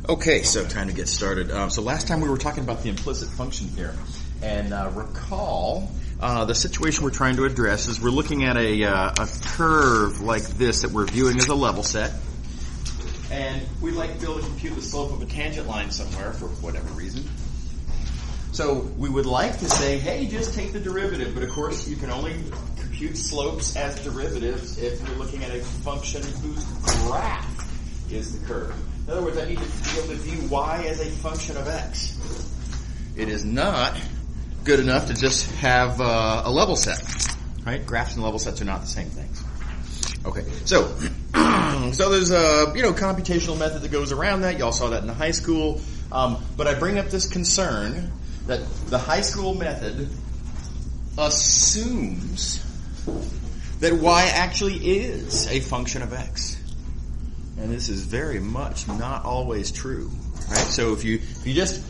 Okay, so time to get started. So last time we were talking about the implicit function theorem. And recall, the situation we're trying to address is we're looking at a curve like this that we're viewing as a level set. And we'd like to be able to compute the slope of a tangent line somewhere for whatever reason. So we would like to say, hey, just take the derivative. But of course, you can only compute slopes as derivatives if you're looking at a function whose graph is the curve. In other words, I need to be able to view y as a function of x. It is not good enough to just have a level set, right? Graphs and level sets are not the same things. Okay, so there's a computational method that goes around that. Y'all saw that in the high school, but I bring up this concern that the high school method assumes that y actually is a function of x. And this is very much not always true, right? So if you just,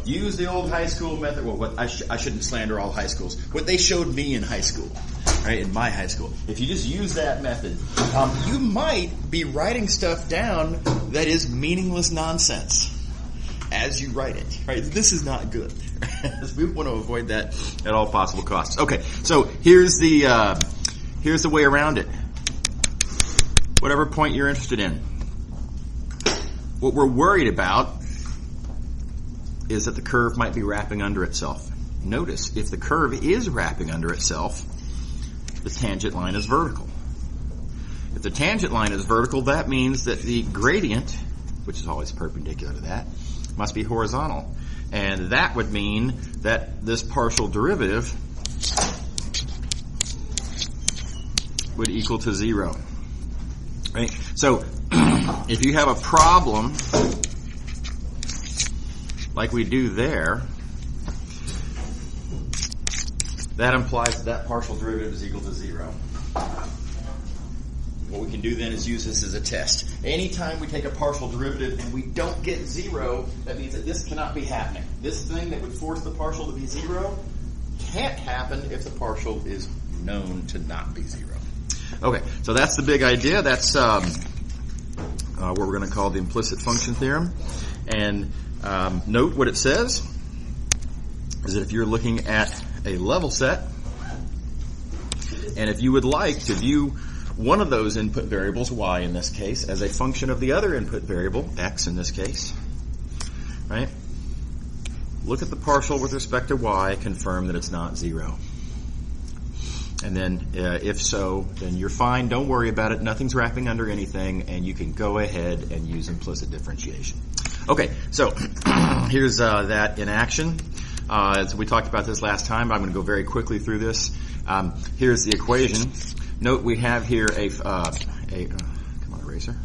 use the old high school method, well, I shouldn't slander all high schools. What they showed me in high school, right, in my high school, if you just use that method, you might be writing stuff down that is meaningless nonsense as you write it, right? This is not good. We want to avoid that at all possible costs. Okay, so here's the way around it. Whatever point you're interested in. What we're worried about is that the curve might be wrapping under itself. Notice, if the curve is wrapping under itself, the tangent line is vertical. If the tangent line is vertical, that means that the gradient, which is always perpendicular to that, must be horizontal. And that would mean that this partial derivative would equal to 0. Right? So, if you have a problem like we do there, that implies that partial derivative is equal to 0. What we can do then is use this as a test. Anytime we take a partial derivative and we don't get 0, that means that this cannot be happening. This thing that would force the partial to be 0 can't happen if the partial is known to not be 0. Okay, so that's the big idea. That's what we're going to call the implicit function theorem. And note what it says is that if you're looking at a level set, and if you would like to view one of those input variables, y in this case, as a function of the other input variable, x in this case, right? Look at the partial with respect to y, confirm that it's not 0. And then, if so, then you're fine. Don't worry about it. Nothing's wrapping under anything, and you can go ahead and use implicit differentiation. Okay, so here's that in action. So we talked about this last time. I'm going to go very quickly through this. Here's the equation. Note we have here come on, eraser.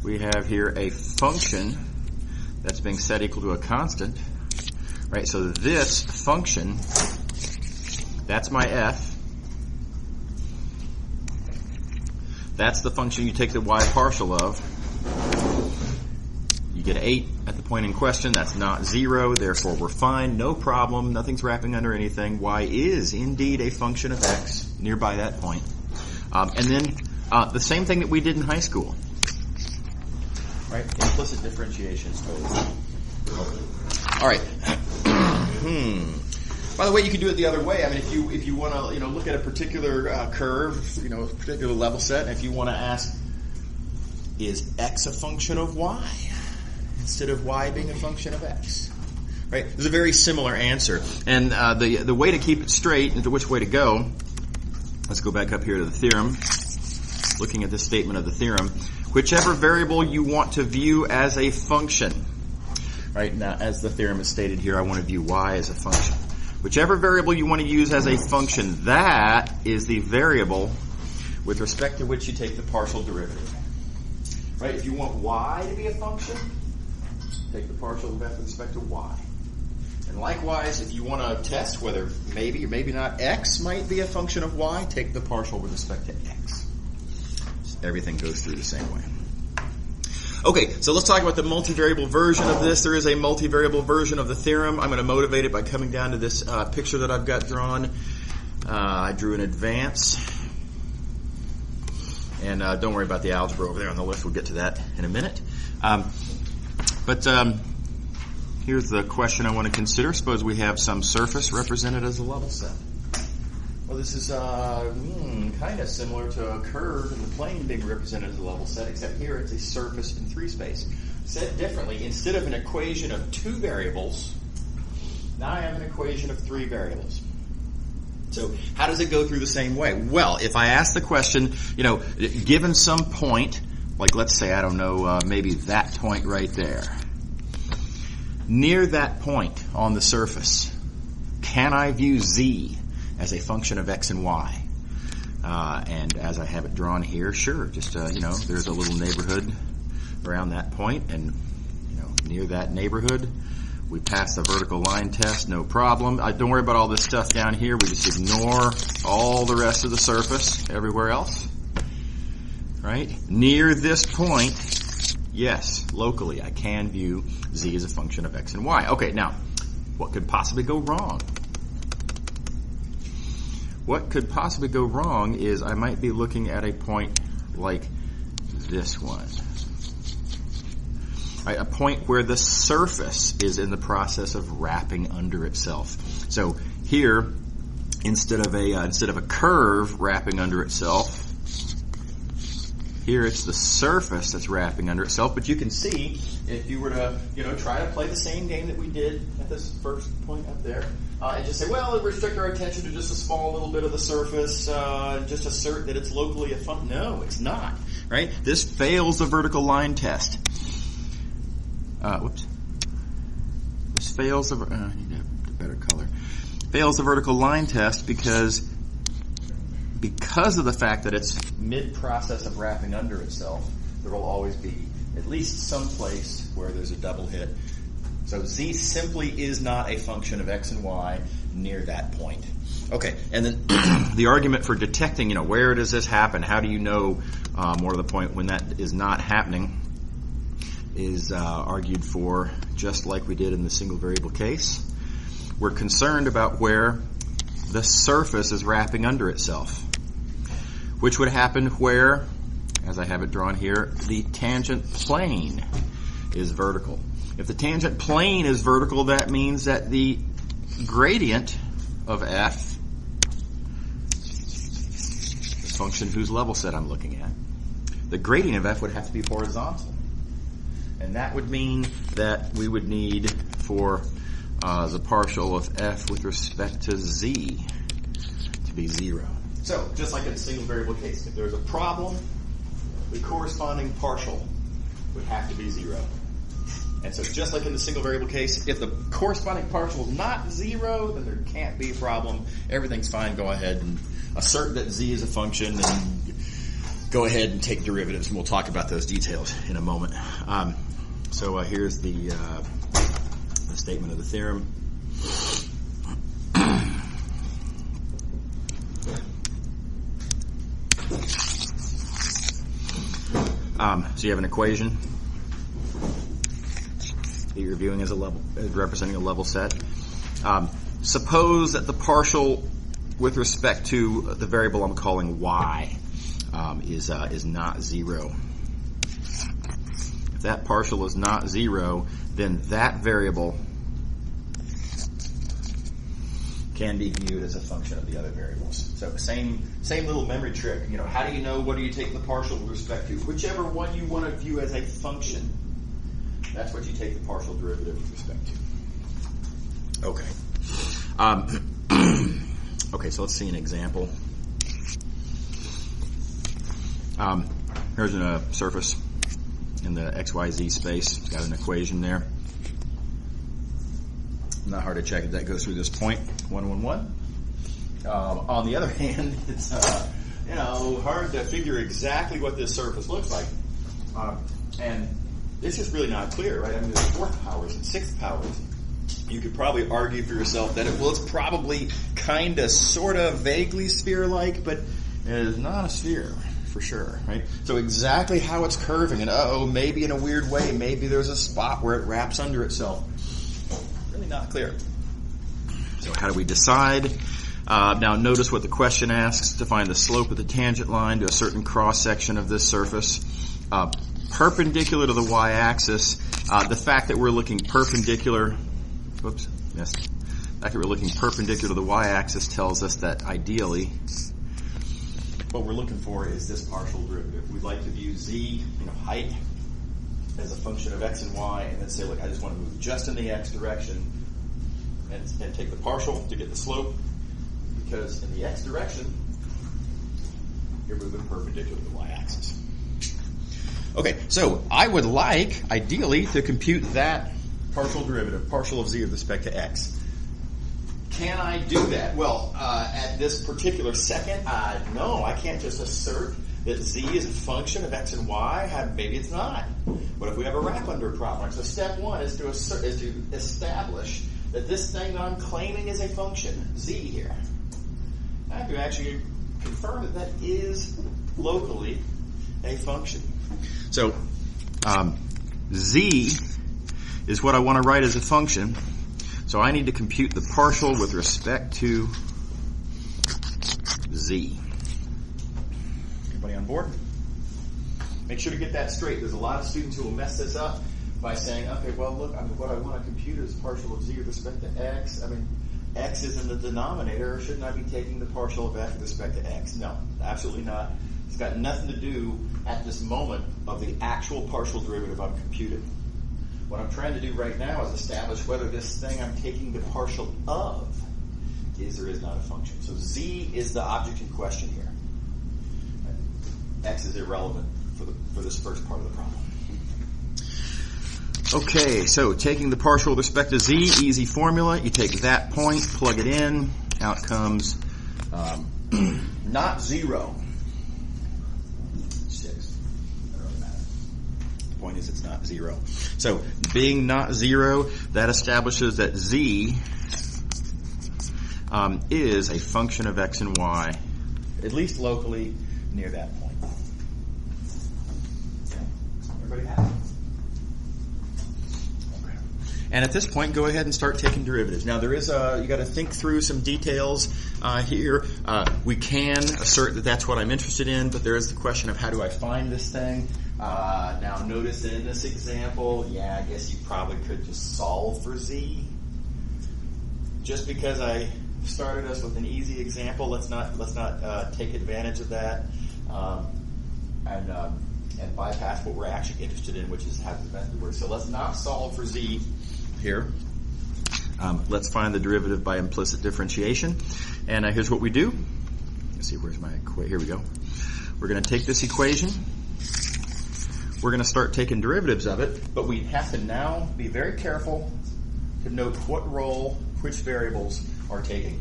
We have here a function that's being set equal to a constant, right? So this function, that's my f. That's the function you take the y partial of. You get 8 at the point in question. That's not 0. Therefore, we're fine. No problem. Nothing's wrapping under anything. Y is indeed a function of x nearby that point. And then the same thing that we did in high school. Right? Implicit differentiation is totally. Okay. All right. By the way, you can do it the other way. I mean, if you want to look at a particular curve, a particular level set, and if you want to ask, is x a function of y instead of y being a function of x? Right? There's a very similar answer, and the way to keep it straight and to which way to go. Let's go back up here to the theorem. Looking at this statement of the theorem, whichever variable you want to view as a function. Right now, as the theorem is stated here, I want to view y as a function. Whichever variable you want to use as a function, that is the variable with respect to which you take the partial derivative. Right? If you want y to be a function, take the partial with respect to y. And likewise, if you want to test whether maybe or maybe not x might be a function of y, take the partial with respect to x. Everything goes through the same way. Okay, so let's talk about the multivariable version of this. There is a multivariable version of the theorem. I'm going to motivate it by coming down to this picture that I've got drawn. I drew in advance. And don't worry about the algebra over there on the left. We'll get to that in a minute. But here's the question I want to consider. Suppose we have some surface represented as a level set. Well, this is kind of similar to a curve in the plane being represented as a level set, except here it's a surface in 3 space. Said differently, instead of an equation of 2 variables, now I have an equation of 3 variables. So how does it go through the same way? Well, if I ask the question, given some point, like let's say, I don't know, maybe that point right there. Near that point on the surface, can I view z as a function of x and y? And as I have it drawn here, sure, just, there's a little neighborhood around that point, and, near that neighborhood, we pass the vertical line test, no problem. Don't worry about all this stuff down here. We just ignore all the rest of the surface everywhere else, right? Near this point, yes, locally, I can view z as a function of x and y. Okay, now, what could possibly go wrong? What could possibly go wrong is I might be looking at a point like this one. Right, a point where the surface is in the process of wrapping under itself. So here, instead of a curve wrapping under itself, here it's the surface that's wrapping under itself. But you can see, if you were to try to play the same game that we did at this first point up there, and just say, well, restrict our attention to just a small little bit of the surface, just assert that it's locally a function. No, it's not. Right? This fails the vertical line test. This fails the. I need a better color. Fails the vertical line test because of the fact that it's mid-process of wrapping under itself. There will always be at least some place where there's a double hit. So z simply is not a function of x and y near that point. Okay, and then the argument for detecting, where does this happen? How do you know, more to the point, when that is not happening? Is argued for just like we did in the single variable case. We're concerned about where the surface is wrapping under itself, which would happen where, as I have it drawn here, the tangent plane is vertical. If the tangent plane is vertical, that means that the gradient of f, the function whose level set I'm looking at, the gradient of f would have to be horizontal. And that would mean that we would need for the partial of f with respect to z to be 0. So, just like in a single variable case, if there's a problem, the corresponding partial would have to be 0. And so just like in the single variable case, if the corresponding partial is not 0, then there can't be a problem. Everything's fine. Go ahead and assert that z is a function and go ahead and take derivatives, and we'll talk about those details in a moment. So here's the statement of the theorem. So you have an equation that you're viewing as representing a level set. Suppose that the partial with respect to the variable I'm calling y is not 0. If that partial is not 0, then that variable can be viewed as a function of the other variables. So same little memory trick. How do you know what do you take the partial with respect to? Whichever one you want to view as a function, that's what you take the partial derivative with respect to. Okay. Okay, so let's see an example. Here's a surface in the XYZ space. It's got an equation there. Not hard to check if that goes through this point, 1, 1, 1. On the other hand, it's hard to figure exactly what this surface looks like. And it's just really not clear, right? I mean, there's 4th powers and 6th powers. You could probably argue for yourself that it's probably kind of, sort of, vaguely sphere-like, but it is not a sphere, for sure, right? So exactly how it's curving, and maybe in a weird way, maybe there's a spot where it wraps under itself. Really not clear. So how do we decide? Now notice what the question asks: to find the slope of the tangent line to a certain cross-section of this surface, perpendicular to the y-axis, The fact that we're looking perpendicular, whoops, missed. The fact that we're looking perpendicular to the y-axis tells us that ideally what we're looking for is this partial derivative. We'd like to view z, height, as a function of x and y, and then say, look, I just want to move just in the x direction and take the partial to get the slope, because in the x direction, you're moving perpendicular to the y-axis. Okay, so I would like, ideally, to compute that partial derivative, partial of z with respect to x. Can I do that? Well, at this particular second, no, I can't just assert that z is a function of x and y. Maybe it's not. What if we have a Raplander problem? So step one is to establish that this thing that I'm claiming is a function, z here. I have to actually confirm that that is locally a function. So z is what I want to write as a function. So I need to compute the partial with respect to z. Everybody on board? Make sure to get that straight. There's a lot of students who will mess this up by saying, okay, well, look, what I want to compute is partial of z with respect to x. X is in the denominator. Shouldn't I be taking the partial of f with respect to x? No, absolutely not. It's got nothing to do at this moment of the actual partial derivative I'm computing. What I'm trying to do right now is establish whether this thing I'm taking the partial of is or is not a function. So z is the object in question here. X is irrelevant for this first part of the problem. Okay, so taking the partial with respect to z, easy formula. You take that point, plug it in, out comes not 0. 6. Doesn't really matter. The point is it's not 0. So being not 0, that establishes that z is a function of x and y, at least locally near that point. Okay. Everybody happy? Okay. And at this point, go ahead and start taking derivatives. Now there is you got to think through some details here. We can assert that that's what I'm interested in, but there is the question of how do I find this thing. Now notice in this example, yeah, I guess you probably could just solve for z. Just because I started us with an easy example, let's not take advantage of that and bypass what we're actually interested in, which is how the method works. So let's not solve for z here. Let's find the derivative by implicit differentiation. And here's what we do. Let's see, where's my equation? Here we go. We're going to take this equation. We're going to start taking derivatives of it, but we have to now be very careful to note what role which variables are taking.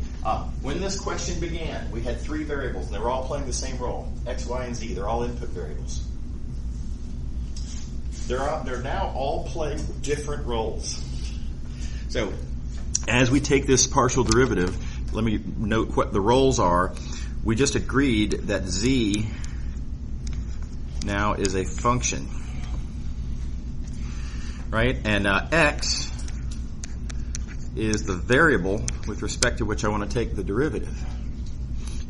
When this question began, we had 3 variables, and they were all playing the same role, x, y, and z. They're all input variables. They're now all playing different roles. So as we take this partial derivative, let me note what the roles are. We just agreed that z now is a function, right? And x is the variable with respect to which I want to take the derivative.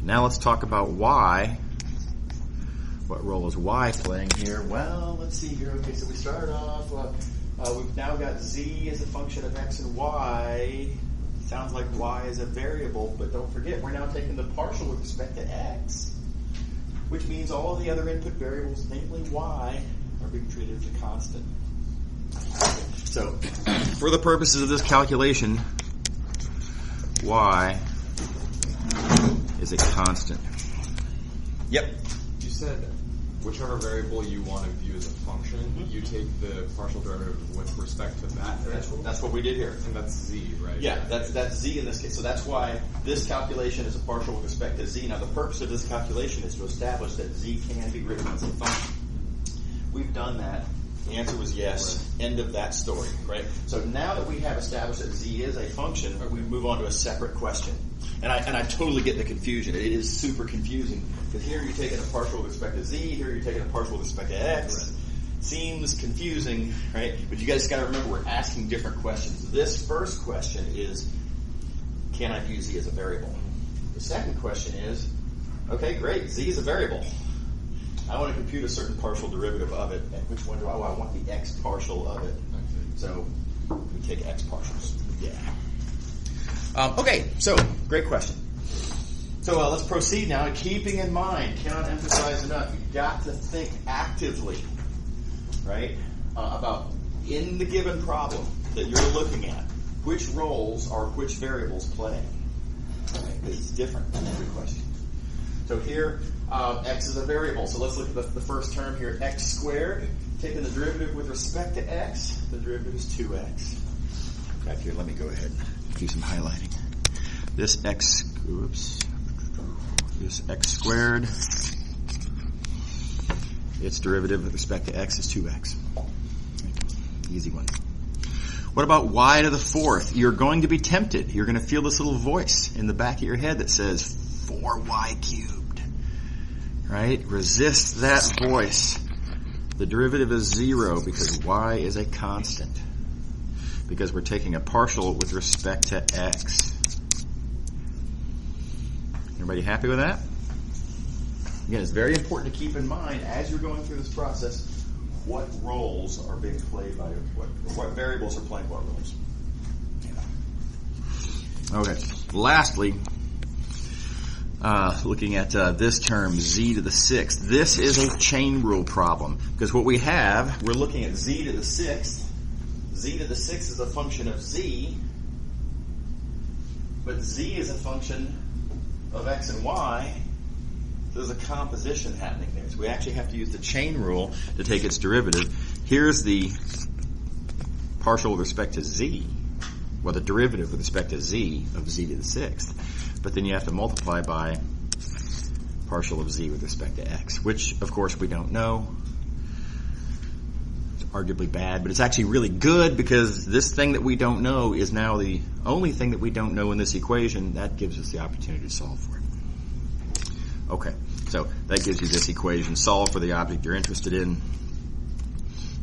Now let's talk about y. What role is y playing here? Well, let's see here. Okay, so we started off, we've now got z as a function of x and y. Sounds like y is a variable, but don't forget, we're now taking the partial with respect to x, which means all of the other input variables, namely y, are being treated as a constant. So, for the purposes of this calculation, y is a constant. Yep. You said whichever variable you want to view as a function, you take the partial derivative with respect to that variable? That's what we did here. And that's z, right? Yeah, that's z in this case. So that's why this calculation is a partial with respect to z. Now the purpose of this calculation is to establish that z can be written as a function. We've done that. The answer was yes. Right. End of that story, right? So now that we have established that z is a function, we move on to a separate question. And I totally get the confusion. It is super confusing. Because here you're taking a partial with respect to z, here you're taking a partial with respect to x. Right. Seems confusing, right? But you guys got to remember we're asking different questions. This first question is, can I view z as a variable? The second question is, okay, great, z is a variable. I want to compute a certain partial derivative of it. And which one do I want? I want the x partial of it. Okay. So we take x partials. Yeah. Okay, so great question. So let's proceed now. Keeping in mind, cannot emphasize enough, you've got to think actively, right, about in the given problem that you're looking at, which roles are which variables playing. Right? It's different in every question. So here, x is a variable. So let's look at the first term here, x squared. Taking the derivative with respect to x, the derivative is 2x. Back here, let me go ahead and do some highlighting. This x squared, its derivative with respect to x is 2x. Easy one. What about y to the fourth? You're going to be tempted. You're going to feel this little voice in the back of your head that says 4y cubed. Right? Resist that voice. The derivative is 0 because y is a constant. Because we're taking a partial with respect to x. Everybody happy with that? Again, it's very important to keep in mind as you're going through this process what roles are being played by what variables are playing what roles. Okay. Lastly, looking at this term, z to the sixth. This is a chain rule problem because what we have, we're looking at z to the sixth. Z to the sixth is a function of z, but z is a function of x and y. There's a composition happening there. So we actually have to use the chain rule to take its derivative. Here's the partial with respect to z. Well, the derivative with respect to z of z to the sixth. But then you have to multiply by partial of z with respect to x, which, of course, we don't know. It's arguably bad, but it's actually really good because this thing that we don't know is now the only thing that we don't know in this equation. That gives us the opportunity to solve for it. Okay, so that gives you this equation. Solve for the object you're interested in.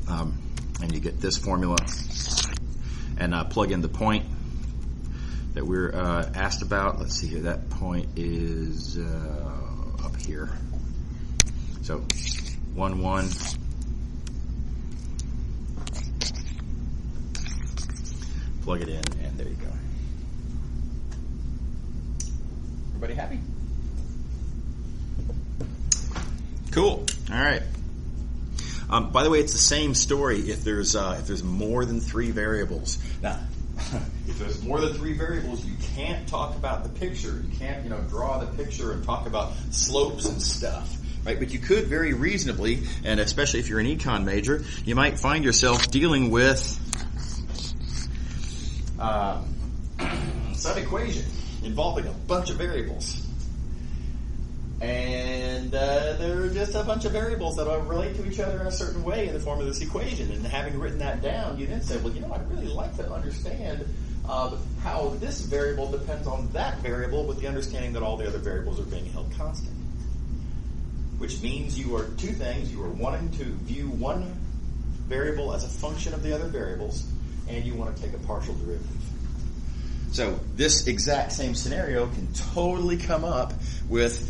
And you get this formula. And plug in the point that we're asked about. Let's see here. That point is up here. So 1, 1. Plug it in, and there you go. Everybody happy? Cool. All right. By the way, it's the same story if there's more than 3 variables. Now, if there's more than 3 variables, you can't talk about the picture. You can't, draw the picture and talk about slopes and stuff, right? But you could very reasonably, and especially if you're an econ major, you might find yourself dealing with some equation involving a bunch of variables. And there are just a bunch of variables that relate to each other in a certain way in the form of this equation. And having written that down, you then say, well, I'd really like to understand how this variable depends on that variable with the understanding that all the other variables are being held constant. Which means you are two things. You are wanting to view one variable as a function of the other variables, and you want to take a partial derivative. So this exact same scenario can totally come up with,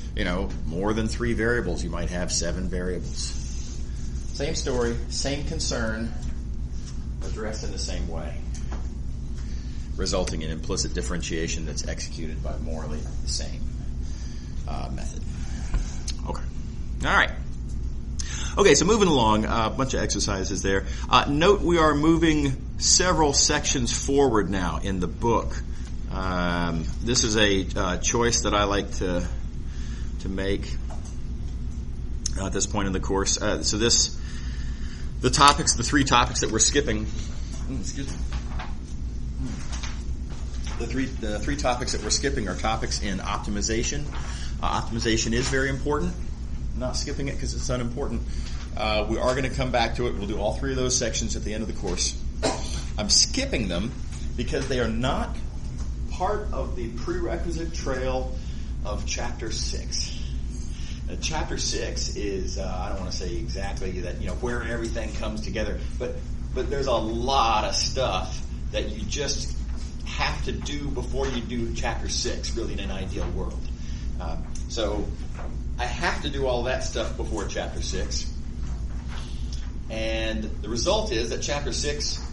more than 3 variables. You might have 7 variables. Same story, same concern, addressed in the same way, resulting in implicit differentiation that's executed by morally the same method. Okay. All right. Okay, so moving along, a bunch of exercises there. Note we are moving several sections forward now in the book. This is a choice that I like to make at this point in the course. The 3 topics that we're skipping. Excuse me. The three topics that we're skipping are topics in optimization. Optimization is very important. I'm not skipping it because it's unimportant. We are going to come back to it. We'll do all 3 of those sections at the end of the course. I'm skipping them because they are not part of the prerequisite trail of Chapter 6. Chapter 6 is, I don't want to say exactly that, where everything comes together, but there's a lot of stuff that you just have to do before you do Chapter 6, really, in an ideal world. So I have to do all that stuff before Chapter 6. And the result is that Chapter 6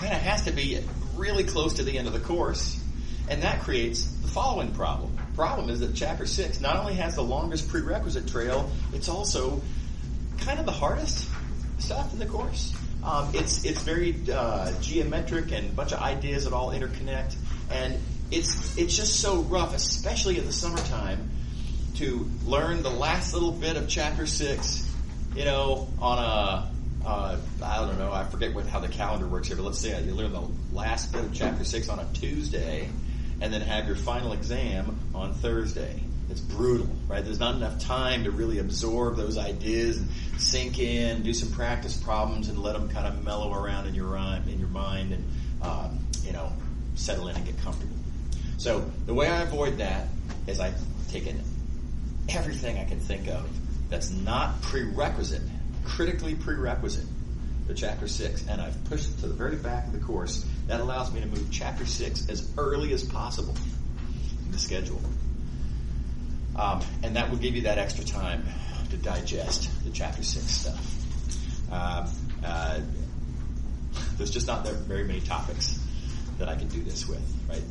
kind of has to be really close to the end of the course. And that creates the following problem. The problem is that Chapter 6 not only has the longest prerequisite trail, it's also kind of the hardest stuff in the course. It's very geometric and a bunch of ideas that all interconnect. And it's just so rough, especially in the summertime, to learn the last little bit of Chapter 6, on I don't know, I forget how the calendar works here, but let's say you learn the last bit of Chapter 6 on a Tuesday, and then have your final exam on Thursday. It's brutal, right? There's not enough time to really absorb those ideas and sink in, do some practice problems, and let them kind of mellow around in your mind and, settle in and get comfortable. So the way I avoid that is I've taken everything I can think of that's not prerequisite, critically prerequisite to Chapter 6, and I've pushed it to the very back of the course. That allows me to move Chapter 6 as early as possible in the schedule. And that will give you that extra time to digest the Chapter 6 stuff. There's just not very many topics that I can do this with, right?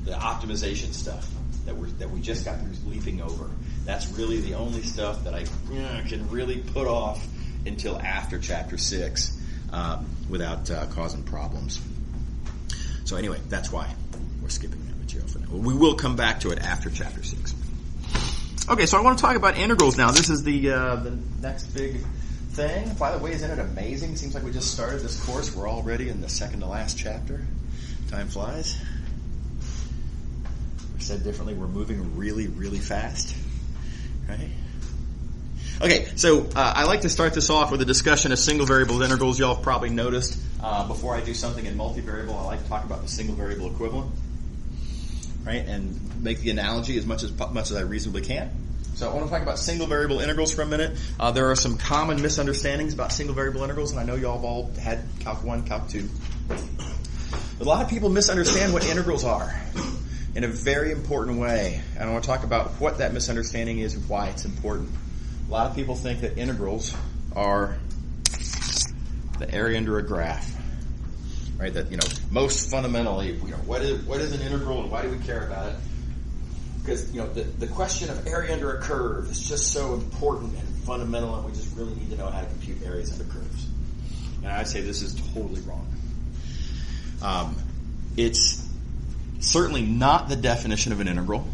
The optimization stuff that we just got through leaping over. That's really the only stuff that I can really put off until after Chapter 6 without causing problems. So anyway, that's why we're skipping that material for now. We will come back to it after Chapter 6. Okay, so I want to talk about integrals now. This is the next big thing. By the way, isn't it amazing? Seems like we just started this course. We're already in the second to last chapter. Time flies. Or said differently, we're moving really, really fast. Right? Okay, so I like to start this off with a discussion of single variable integrals. Y'all have probably noticed before I do something in multivariable, I like to talk about the single variable equivalent, right? And make the analogy as much as I reasonably can. So I want to talk about single variable integrals for a minute. There are some common misunderstandings about single variable integrals, and I know y'all have all had Calc 1, Calc 2. A lot of people misunderstand what integrals are in a very important way. And I want to talk about what that misunderstanding is and why it's important. A lot of people think that integrals are the area under a graph, right? That, most fundamentally, what is an integral and why do we care about it? Because, the question of area under a curve is just so important and fundamental, and we just really need to know how to compute areas under curves. And I'd say this is totally wrong. It's certainly not the definition of an integral.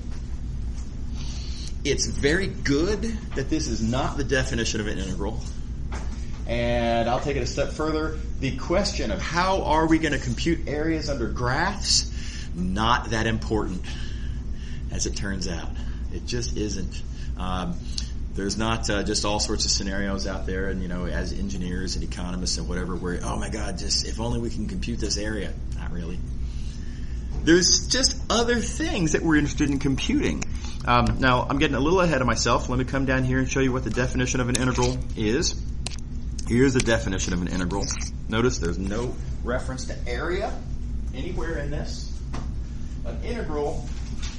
It's very good that this is not the definition of an integral. And I'll take it a step further. The question of how are we going to compute areas under graphs, not that important, as it turns out. It just isn't. There's not just all sorts of scenarios out there, and as engineers and economists and whatever, where, oh my God, just if only we can compute this area. Not really. There's just other things that we're interested in computing. Now, I'm getting a little ahead of myself. Let me come down here and show you what the definition of an integral is. Here's the definition of an integral. Notice there's no reference to area anywhere in this. An integral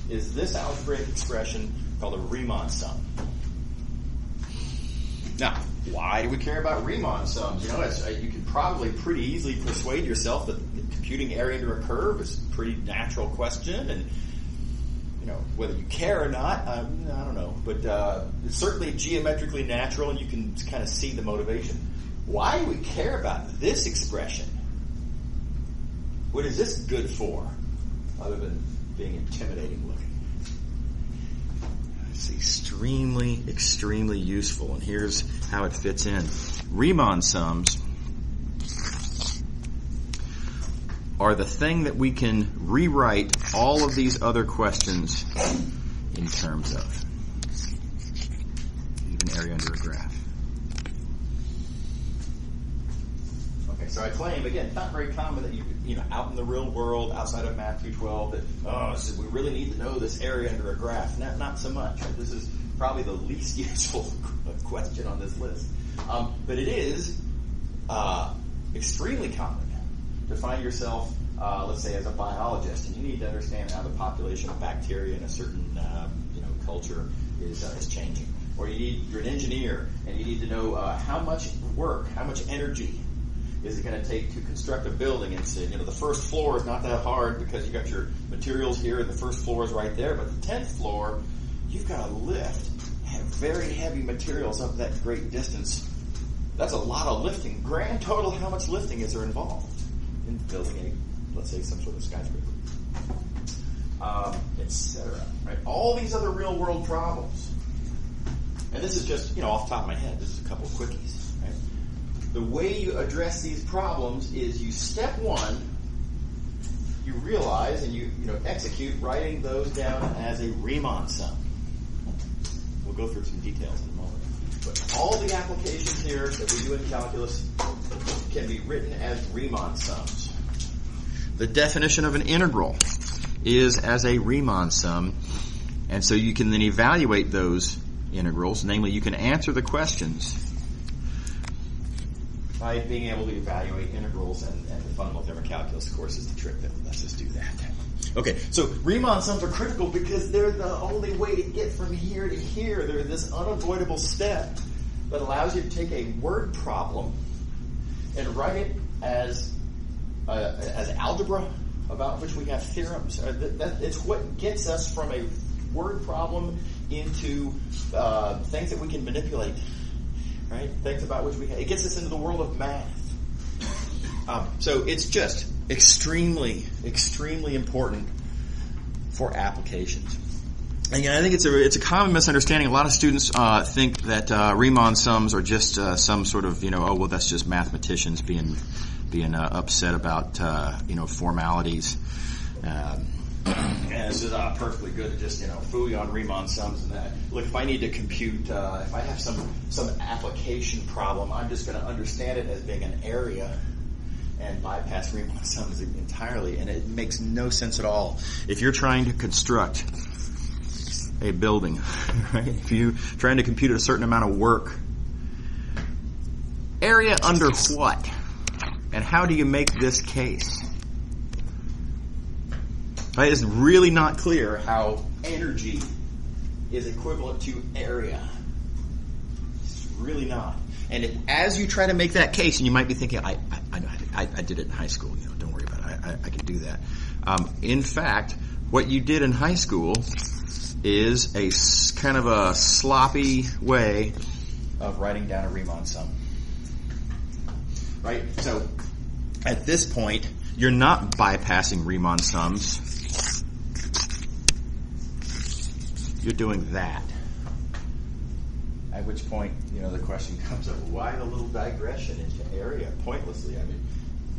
is this algebraic expression called a Riemann sum. Now, why do we care about Riemann sums? You can probably pretty easily persuade yourself that computing area under a curve is a pretty natural question, and whether you care or not, I don't know, but it's certainly geometrically natural, and you can kind of see the motivation. Why do we care about this expression? What is this good for, other than being intimidating looking? It's extremely, extremely useful, and here's how it fits in. Riemann sums are the thing that we can rewrite all of these other questions in terms of. Even area under a graph. Okay, so I claim, again, it's not very common that out in the real world, outside of Math 212, that we really need to know this area under a graph. Not so much. This is probably the least useful question on this list. But it is extremely common to find yourself, let's say, as a biologist, and you need to understand how the population of bacteria in a certain culture is changing. Or you're an engineer, and you need to know how much work, how much energy is it going to take to construct a building? And say, the first floor is not that hard because you got your materials here, and the first floor is right there. But the 10th floor, you've got to lift very heavy materials up that great distance. That's a lot of lifting. Grand total, how much lifting is there involved in building let's say, some sort of skyscraper, etc. Right? All these other real-world problems. And this is just, off the top of my head, this is a couple of quickies. Right? The way you address these problems is step one, you realize and you execute writing those down as a Riemann sum. We'll go through some details in a moment. But all the applications here that we do in calculus can be written as Riemann sums. The definition of an integral is as a Riemann sum, and so you can then evaluate those integrals. Namely, you can answer the questions by being able to evaluate integrals, and the fundamental theorem of calculus, of course, is the trick that lets us do that. Okay, so Riemann sums are critical because they're the only way to get from here to here. They're this unavoidable step that allows you to take a word problem and write it as algebra about which we have theorems. It's what gets us from a word problem into things that we can manipulate, right? Things about which it gets us into the world of math. So it's just extremely, extremely important for applications. And I think it's a common misunderstanding. A lot of students think that Riemann sums are just some sort of that's just mathematicians being upset about formalities. And it's just perfectly good to just fool you on Riemann sums and that. Look, if I need to compute, if I have some application problem, I'm just going to understand it as being an area and bypass Riemann sums entirely, and it makes no sense at all. If you're trying to construct a building, right? If you're trying to compute a certain amount of work, area under what? And how do you make this case? Right? It's really not clear how energy is equivalent to area. It's really not. And as you try to make that case, and you might be thinking, I did it in high school. Don't worry about it. I can do that. In fact, what you did in high school is a kind of a sloppy way of writing down a Riemann sum. Right? So at this point, you're not bypassing Riemann sums. You're doing that. At which point, the question comes up, why the little digression into area pointlessly? I mean,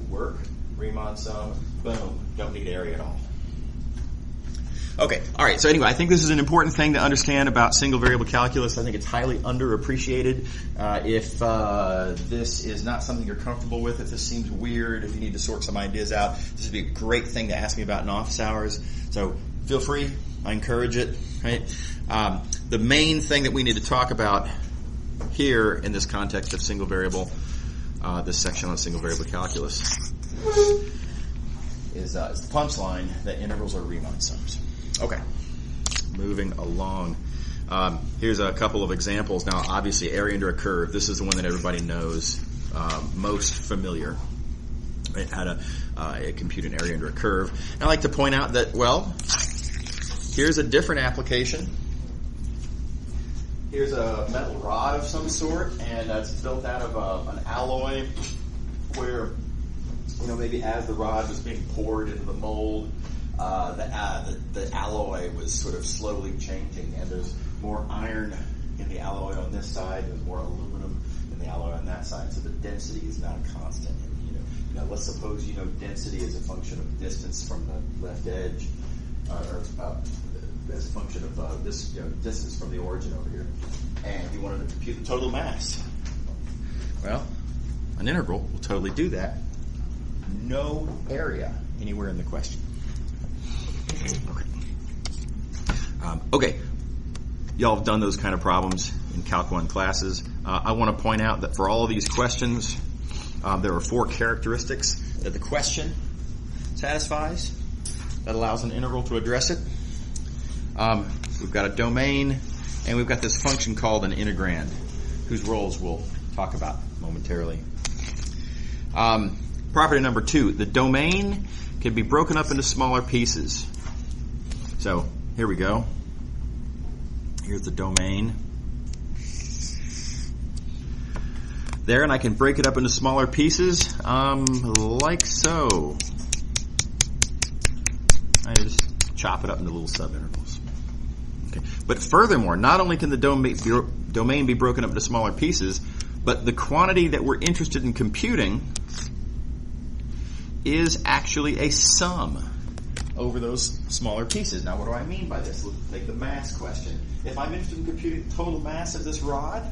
work, Riemann sum, boom, don't need area at all. Okay, all right, so anyway, I think this is an important thing to understand about single variable calculus. I think it's highly underappreciated. If this is not something you're comfortable with, if this seems weird, if you need to sort some ideas out, this would be a great thing to ask me about in office hours. So feel free. I encourage it. Right? The main thing that we need to talk about here in this context of single variable, this section on single variable calculus, is the punchline that integrals are Riemann sums. Okay, moving along. Here's a couple of examples. Now, obviously, area under a curve. This is the one that everybody knows, most familiar. Right? How to compute an area under a curve. And I like to point out that, here's a different application. Here's a metal rod of some sort, and it's built out of an alloy where, maybe as the rod was being poured into the mold, the alloy was sort of slowly changing, and there's more iron in the alloy on this side, there's more aluminum in the alloy on that side, so the density is not a constant. And, let's suppose density is a function of distance from the left edge, or as a function of this distance from the origin over here, and you wanted to compute the total mass. Well, an integral will totally do that. No area anywhere in the question. Okay. Y'all have done those kind of problems in Calc 1 classes. I want to point out that for all of these questions, there are 4 characteristics that the question satisfies that allows an integral to address it. We've got a domain, and we've got this function called an integrand, whose roles we'll talk about momentarily. Property number 2, the domain can be broken up into smaller pieces. So here we go. Here's the domain. There, and I can break it up into smaller pieces, like so. I just chop it up into little subintervals. Okay. But furthermore, not only can the domain be broken up into smaller pieces, but the quantity that we're interested in computing is actually a sum over those smaller pieces. Now, what do I mean by this? Let's take the mass question. If I'm interested in computing the total mass of this rod,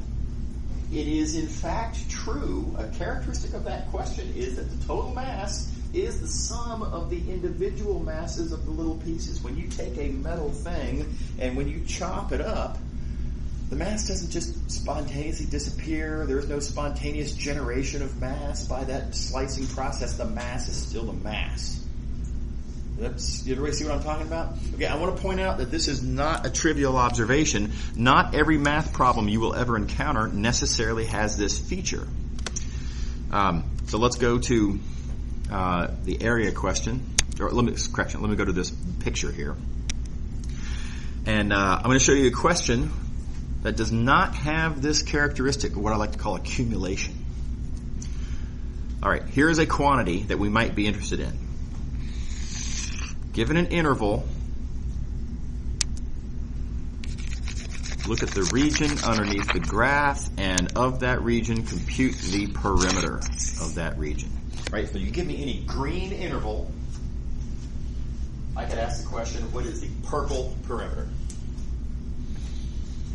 it is in fact true, a characteristic of that question is that the total mass is the sum of the individual masses of the little pieces. When you take a metal thing and when you chop it up, the mass doesn't just spontaneously disappear. There's no spontaneous generation of mass by that slicing process. The mass is still the mass. You everybody see what I'm talking about? Okay, I want to point out that this is not a trivial observation. Not every math problem you will ever encounter necessarily has this feature. So let's go to the area question. Or let me go to this picture here. And I'm going to show you a question that does not have this characteristic of what I like to call accumulation. All right, here's a quantity that we might be interested in. Given an interval, look at the region underneath the graph, and of that region, compute the perimeter of that region. Right? So you give me any green interval, I could ask the question, what is the purple perimeter?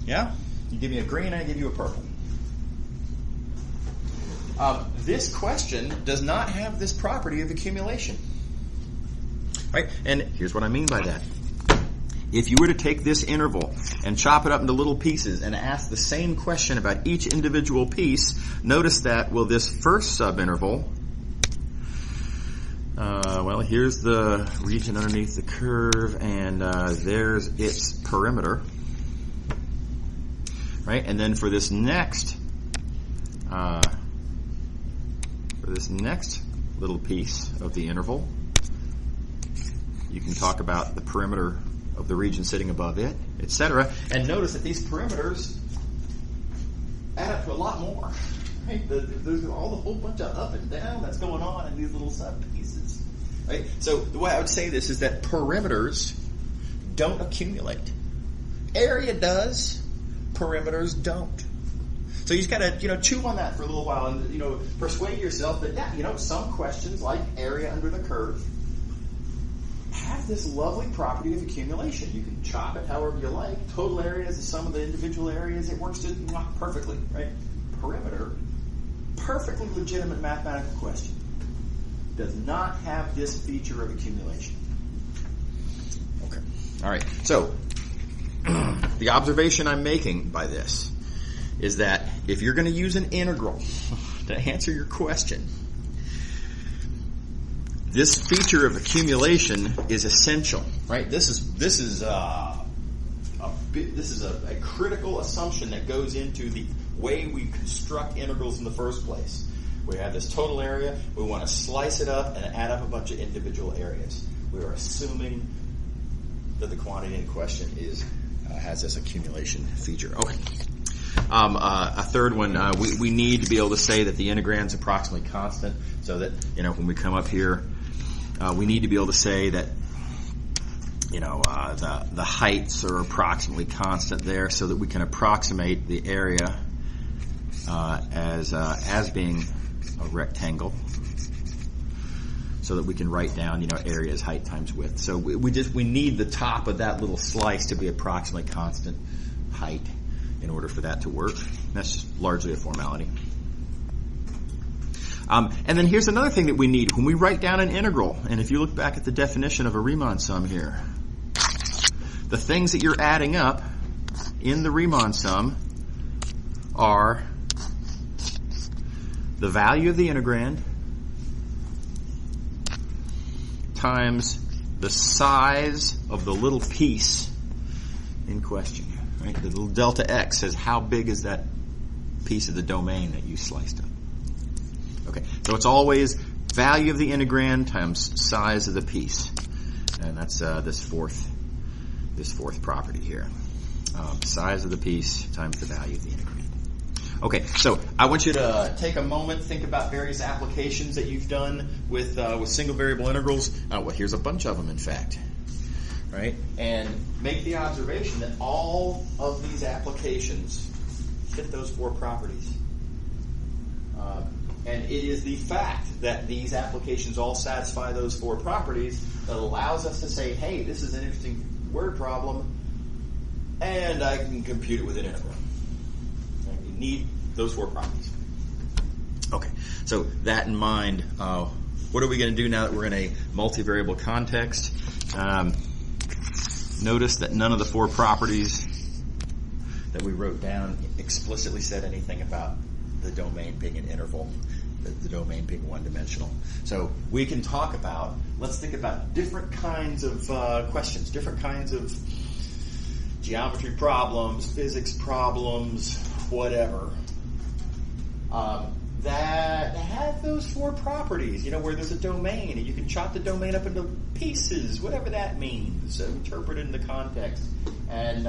Yeah? You give me a green, I give you a purple. This question does not have this property of accumulation. Right? And here's what I mean by that. If you were to take this interval and chop it up into little pieces and ask the same question about each individual piece, notice that, well, this first subinterval, well, here's the region underneath the curve, and there's its perimeter. Right? And then for this next little piece of the interval, you can talk about the perimeter of the region sitting above it, etc. And notice that these perimeters add up to a lot more. Right? There's all a whole bunch of up and down that's going on in these little sub-pieces. Right? So the way I would say this is that perimeters don't accumulate. Area does, perimeters don't. So you just gotta, chew on that for a little while and, persuade yourself that, some questions like area under the curve have this lovely property of accumulation. You can chop it however you like. Total area is the sum of the individual areas. It works perfectly, right? Perimeter, perfectly legitimate mathematical question, does not have this feature of accumulation. Okay. All right. So the observation I'm making by this is that if you're going to use an integral to answer your question, this feature of accumulation is essential, right? This is a critical assumption that goes into the way we construct integrals in the first place. We have this total area. We want to slice it up and add up a bunch of individual areas. We are assuming that the quantity in question has this accumulation feature. Okay. A third one, we need to be able to say that the integrand's approximately constant, so that when we come up here. We need to be able to say that, the heights are approximately constant there, so that we can approximate the area as being a rectangle, so that we can write down, area as height times width. So we need the top of that little slice to be approximately constant height in order for that to work. That's largely a formality. And then here's another thing that we need when we write down an integral. And if you look back at the definition of a Riemann sum here, the things that you're adding up in the Riemann sum are the value of the integrand times the size of the little piece in question. Right? The little delta x says how big is that piece of the domain that you sliced up. Okay, so it's always value of the integrand times size of the piece, and that's this fourth property here. Size of the piece times the value of the integrand. Okay, so I want you to take a moment, think about various applications that you've done with single variable integrals. Well, here's a bunch of them, in fact. Right? And make the observation that all of these applications fit those 4 properties. And it is the fact that these applications all satisfy those 4 properties that allows us to say, hey, this is an interesting word problem, and I can compute it with an integral. And you need those 4 properties. Okay, so that in mind, what are we going to do now that we're in a multivariable context? Notice that none of the 4 properties that we wrote down explicitly said anything about the domain being an interval, the domain being one-dimensional. So we can talk about, let's think about different kinds of questions, different kinds of geometry problems, physics problems, whatever, that have those 4 properties, where there's a domain, and you can chop the domain up into pieces, whatever that means, interpret it in the context, and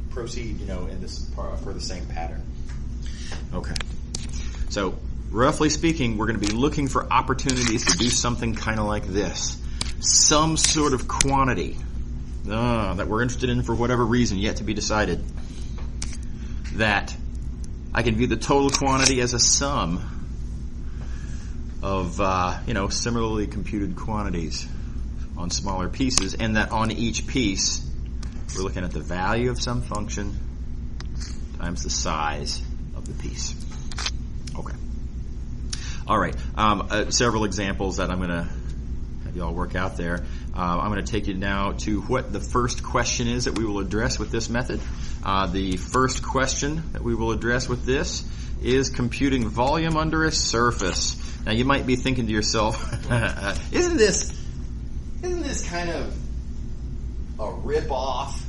proceed, in this for the same pattern. Okay. So, roughly speaking, we're going to be looking for opportunities to do something kind of like this. Some sort of quantity that we're interested in for whatever reason, yet to be decided. That I can view the total quantity as a sum of, similarly computed quantities on smaller pieces, and that on each piece, we're looking at the value of some function times the size of the piece. Okay. All right. Several examples that I'm going to have you all work out there. I'm going to take you now to what the first question is that we will address with this method. The first question that we will address with this is computing volume under a surface. Now you might be thinking to yourself, isn't this kind of a rip-off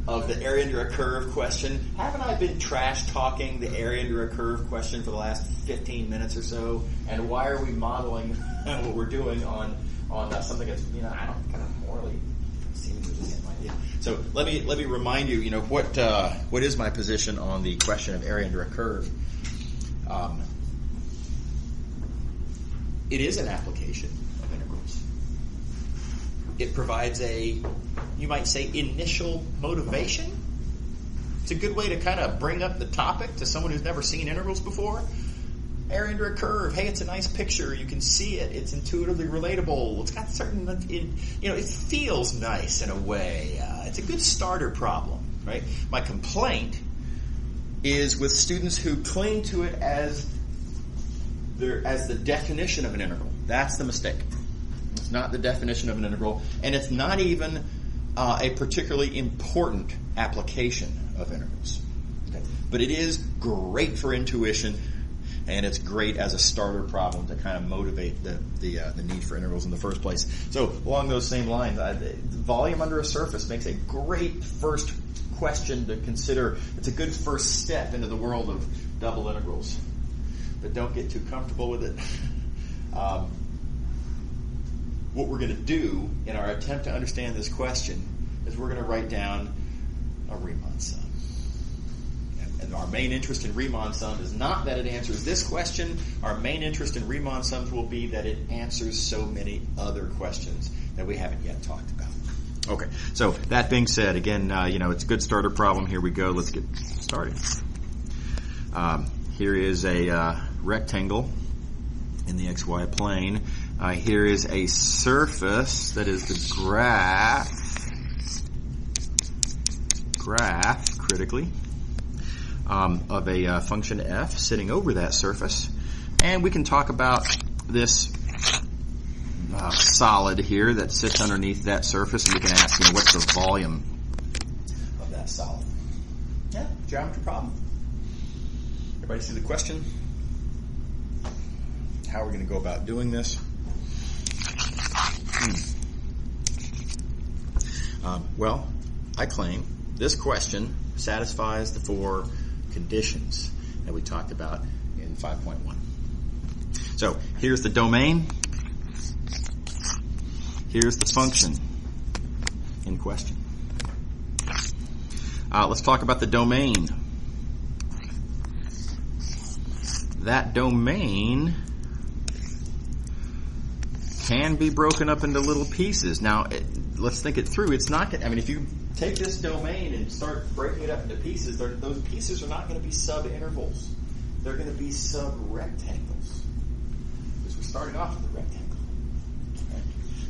of the area under a curve question? Haven't I been trash talking the area under a curve question for the last 15 minutes or so? And why are we modeling what we're doing on something that's I don't kind of morally seemingly the same idea? So let me remind you what is my position on the question of area under a curve. It is an application of integrals. It provides you might say, initial motivation. It's a good way to kind of bring up the topic to someone who's never seen integrals before. Area under a curve. Hey, it's a nice picture. You can see it. It's intuitively relatable. It's got certain, it feels nice in a way. It's a good starter problem, right? My complaint is with students who cling to it as the definition of an integral. That's the mistake. It's not the definition of an integral, and it's not even a particularly important application of integrals. Okay? But it is great for intuition, and it's great as a starter problem to kind of motivate the need for integrals in the first place. So along those same lines, volume under a surface makes a great first question to consider. It's a good first step into the world of double integrals. But don't get too comfortable with it. What we're going to do in our attempt to understand this question is we're going to write down a Riemann sum. And our main interest in Riemann sum is not that it answers this question. Our main interest in Riemann sums will be that it answers so many other questions that we haven't yet talked about. Okay, so that being said, again, it's a good starter problem. Here we go. Let's get started. Here is a rectangle in the xy plane. Here is a surface that is the graph critically, of a function f sitting over that surface. And we can talk about this solid here that sits underneath that surface, and we can ask, what's the volume of that solid? Yeah, geometry problem. Everybody see the question? How are we going to go about doing this? Well, I claim this question satisfies the 4 conditions that we talked about in 5.1. So here's the domain. Here's the function in question. Let's talk about the domain. That domain can be broken up into little pieces. Now, let's think it through. It's not. I mean, if you take this domain and start breaking it up into pieces, those pieces are not going to be sub-intervals. They're going to be sub-rectangles. Because we're starting off with a rectangle. Okay?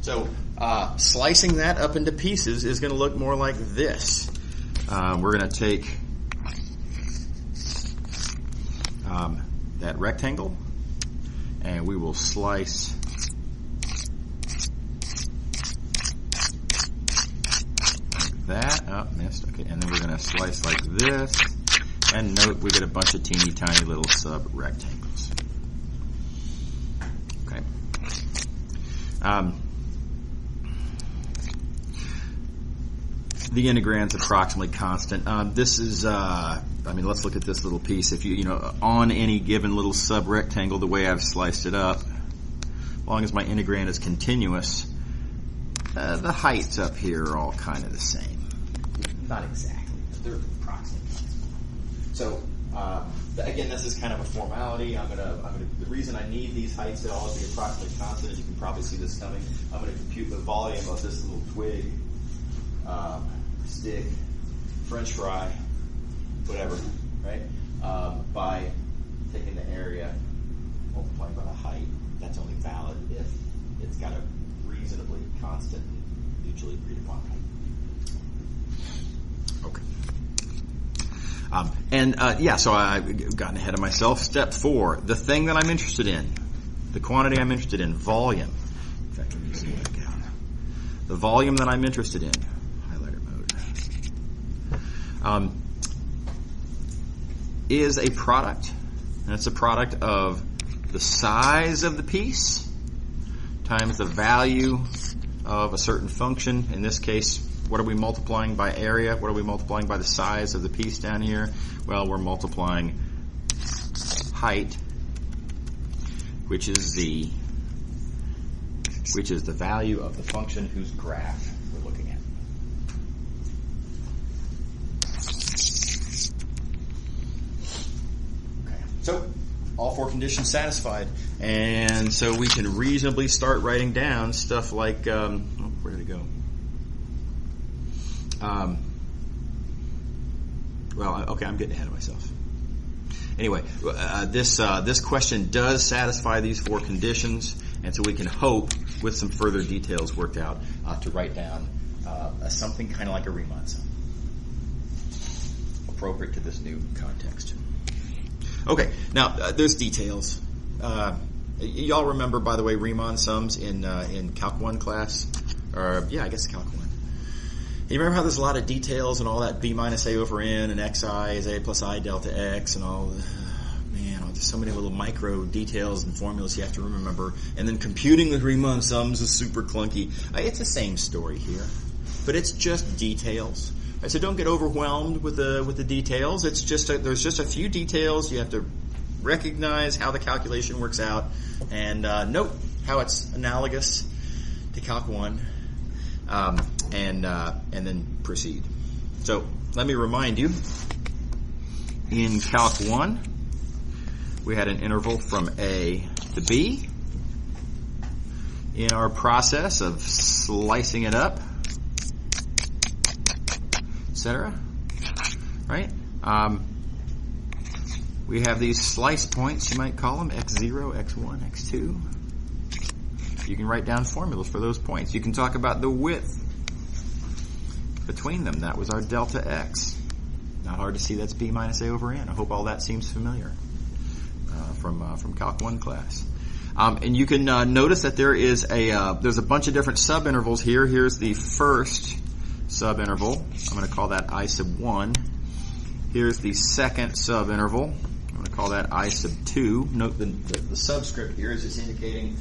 So, slicing that up into pieces is going to look more like this. We're going to take that rectangle, and we will slice that. Oh, missed. Okay, and then we're going to slice like this. And note we get a bunch of teeny tiny little sub-rectangles. Okay. The integrand's approximately constant. This is, let's look at this little piece. If on any given little sub-rectangle, the way I've sliced it up, as long as my integrand is continuous, the heights up here are all kind of the same. Not exactly, but they're approximately constant. So, again, this is kind of a formality. The reason I need these heights at all to be approximately constant, as you can probably see this coming, I'm going to compute the volume of this little twig, stick, French fry, whatever, right? By taking the area, multiplying by the height. That's only valid if it's got a reasonably constant, mutually agreed upon height. Okay. So I've gotten ahead of myself. Step 4, the thing that I'm interested in, the quantity I'm interested in, volume. In fact, let me zoom back out. The volume that I'm interested in, highlighter mode, is a product, and it's a product of the size of the piece times the value of a certain function. In this case, what are we multiplying by area? What are we multiplying by the size of the piece down here? Well, we're multiplying height, which is the value of the function whose graph we're looking at. Okay. So, all 4 conditions satisfied. And so we can reasonably start writing down stuff like, where did it go? I'm getting ahead of myself. Anyway, this question does satisfy these 4 conditions, and so we can hope, with some further details worked out, to write down something kind of like a Riemann sum, appropriate to this new context. Okay, now there's details. Y'all remember, by the way, Riemann sums in Calc 1 class? I guess Calc 1. You remember how there's a lot of details and all that b minus a over n and xi is a plus I delta x and all there's so many little micro details and formulas you have to remember, and then computing the Riemann sums is super clunky. It's the same story here, but it's just details. Right, so don't get overwhelmed with the details. It's just there's just a few details. You have to recognize how the calculation works out, and note how it's analogous to Calc 1. And then proceed. So let me remind you, in Calc 1, we had an interval from A to B. In our process of slicing it up, etc., right? We have these slice points, you might call them, x0, x1, x2. You can write down formulas for those points. You can talk about the width between them. That was our delta x. Not hard to see that's b minus a over n. I hope all that seems familiar from Calc 1 class. And you can notice that there's a bunch of different subintervals here. Here's the first subinterval. I'm going to call that I sub 1. Here's the second subinterval. I'm going to call that I sub 2. Note the subscript here is just indicating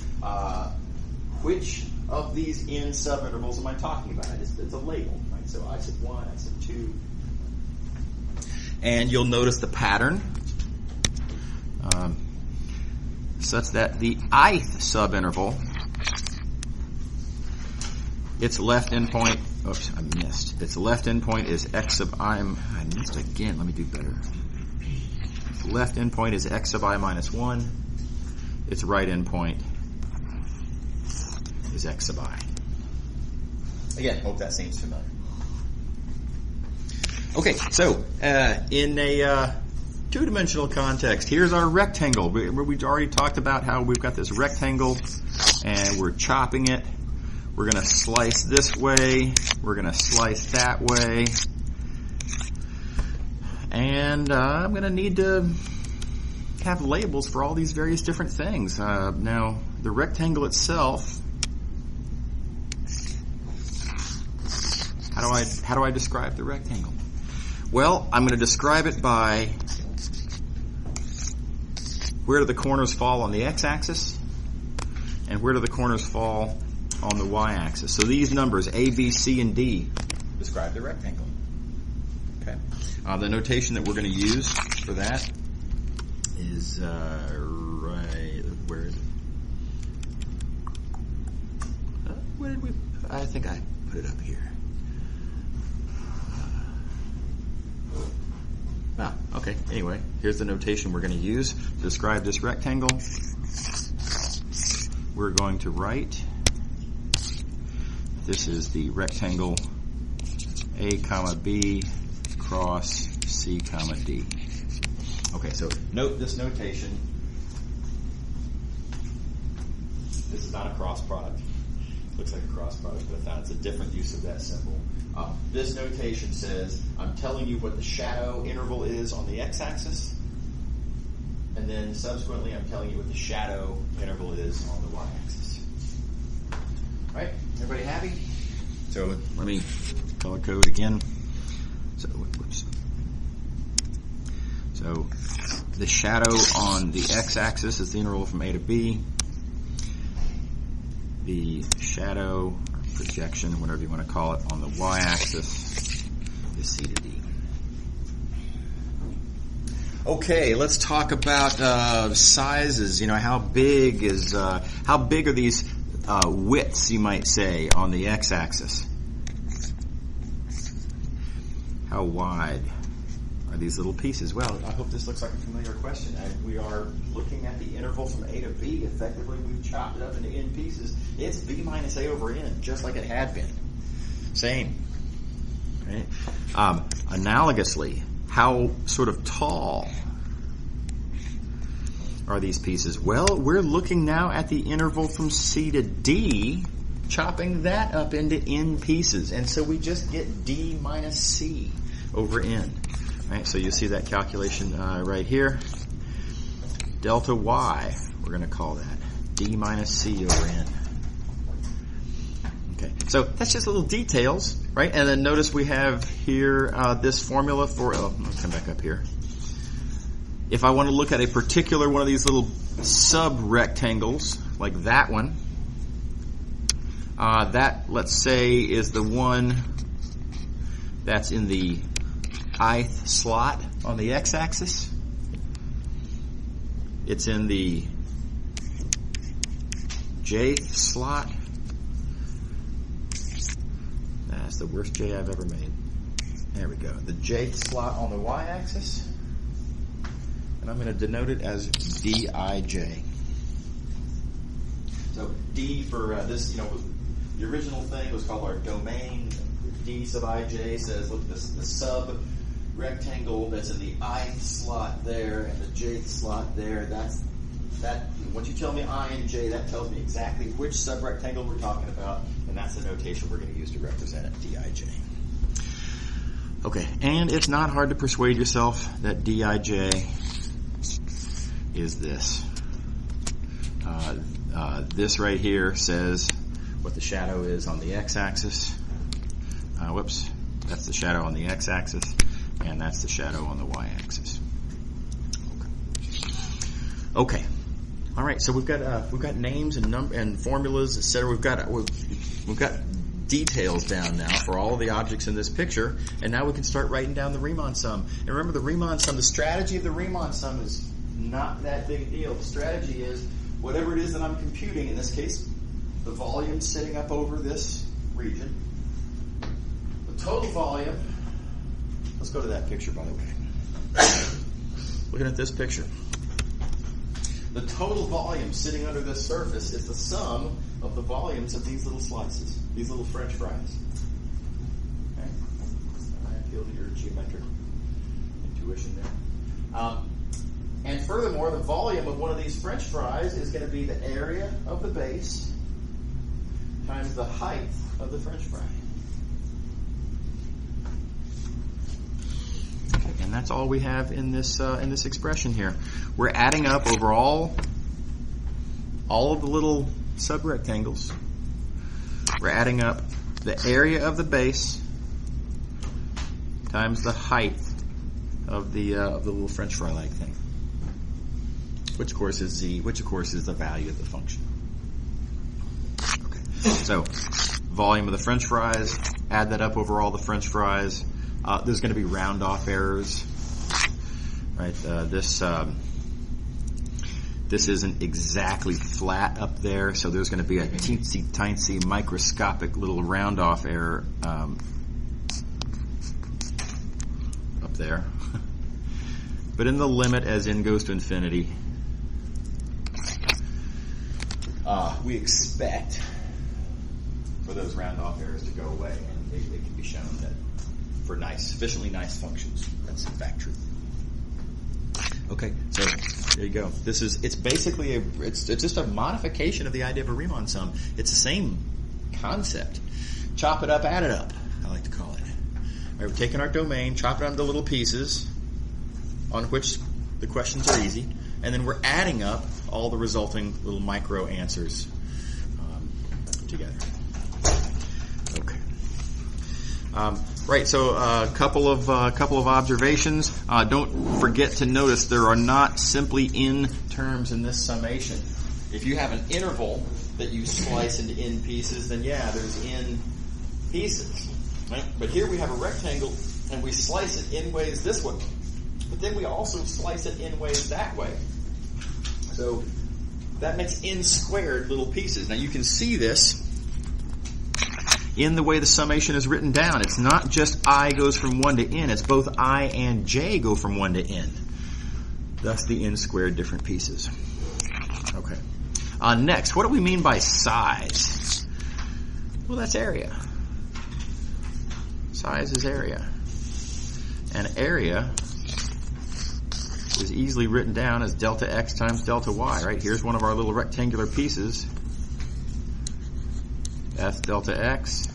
which of these n subintervals am I talking about. It's a label, right? So I sub 1, I sub 2. And you'll notice the pattern. such that the ith subinterval, its left endpoint, oops, I missed. Its left endpoint is x sub I, I missed again, let me do better. Its left endpoint is x sub I minus 1. Its right endpoint is x sub I. Again, hope that seems familiar. Okay, so in a two-dimensional context, here's our rectangle. We've already talked about how we've got this rectangle and we're chopping it. We're going to slice this way. We're going to slice that way. And I'm going to need to have labels for all these various different things. Now, the rectangle itself, how do I describe the rectangle? Well, I'm going to describe it by where do the corners fall on the x-axis and where do the corners fall on the y-axis. So these numbers, A, B, C, and D, describe the rectangle. Okay. The notation that we're going to use for that is right. Where is it? Where did we? I think I put it up here. Okay. Anyway, here's the notation we're going to use to describe this rectangle. We're going to write. This is the rectangle A comma B cross C comma D. Okay, so note this notation. This is not a cross product. Looks like a cross product, but I found it's a different use of that symbol. This notation says I'm telling you what the shadow interval is on the x-axis, and then subsequently I'm telling you what the shadow interval is on the y-axis. Right? Everybody happy? So let me color code again. So, whoops. So the shadow on the x-axis is the interval from A to B. The shadow, or projection, whatever you want to call it, on the y-axis is C to D. Okay, let's talk about sizes. You know, how big are these widths, you might say, on the x-axis? How wide are these little pieces? Well, I hope this looks like a familiar question. We are looking at the interval from A to B. Effectively, we've chopped it up into n pieces. It's B minus A over n, just like it had been. Same. Right? Analogously, how sort of tall are these pieces? Well, we're looking now at the interval from C to D, chopping that up into n pieces. And so we just get D minus C over n. Right, so you see that calculation right here. Delta y, we're going to call that D minus C over n. Okay, so that's just little details, right? And then notice we have here this formula for, let's come back up here. If I want to look at a particular one of these little sub-rectangles, like that one, that, let's say, is the one that's in the ith slot on the x-axis. It's in the jth slot. That's the worst J I've ever made. There we go. The jth slot on the y-axis. And I'm going to denote it as Dij. So D for this, the original thing was called our domain. D sub ij says, look, the sub rectangle that's in the ith slot there and the jth slot there, that once you tell me I and j, that tells me exactly which sub-rectangle we're talking about, and that's the notation we're going to use to represent it, Dij. Okay, and it's not hard to persuade yourself that Dij is this. This right here says what the shadow is on the x-axis. Whoops, that's the shadow on the x-axis, and that's the shadow on the y-axis. Okay. All right. So we've got names and formulas, etc. We've got details down now for all of the objects in this picture, and now we can start writing down the Riemann sum. And remember, the Riemann sum, the strategy of the Riemann sum is not that big a deal. The strategy is whatever it is that I'm computing, in this case, the volume sitting up over this region, the total volume, let's go to that picture, by the way. Looking at this picture. The total volume sitting under this surface is the sum of the volumes of these little slices, these little French fries. Okay? I appeal to your geometric intuition there. And furthermore, the volume of one of these French fries is going to be the area of the base times the height of the French fry. Okay, and that's all we have in this expression here. We're adding up over all of the little subrectangles. We're adding up the area of the base times the height of the little French fry-like thing, which of course is z, which of course is the value of the function. Okay, so volume of the French fries. Add that up over all the French fries. There's going to be round-off errors, right? This isn't exactly flat up there, so there's going to be a teensy-tiny microscopic little round-off error up there. But in the limit as n goes to infinity, we expect for those round-off errors to go away, and they can be shown that for sufficiently nice functions, that's in fact true. Okay, so there you go. It's basically it's just a modification of the idea of a Riemann sum. It's the same concept. Chop it up, add it up, I like to call it. All right, we're taking our domain, chop it into little pieces on which the questions are easy, and then we're adding up all the resulting little micro answers together. Okay. Right, so a couple of observations. Don't forget to notice there are not simply n terms in this summation. If you have an interval that you slice into n pieces, then yeah, there's n pieces. Right? But here we have a rectangle, and we slice it n ways this way. But then we also slice it n ways that way. So that makes n squared little pieces. Now you can see this in the way the summation is written down. It's not just I goes from 1 to n, it's both I and j go from 1 to n. Thus the n squared different pieces. Okay. Next, what do we mean by size? Well, that's area. Size is area. And area is easily written down as delta x times delta y, right? Here's one of our little rectangular pieces. That's delta x.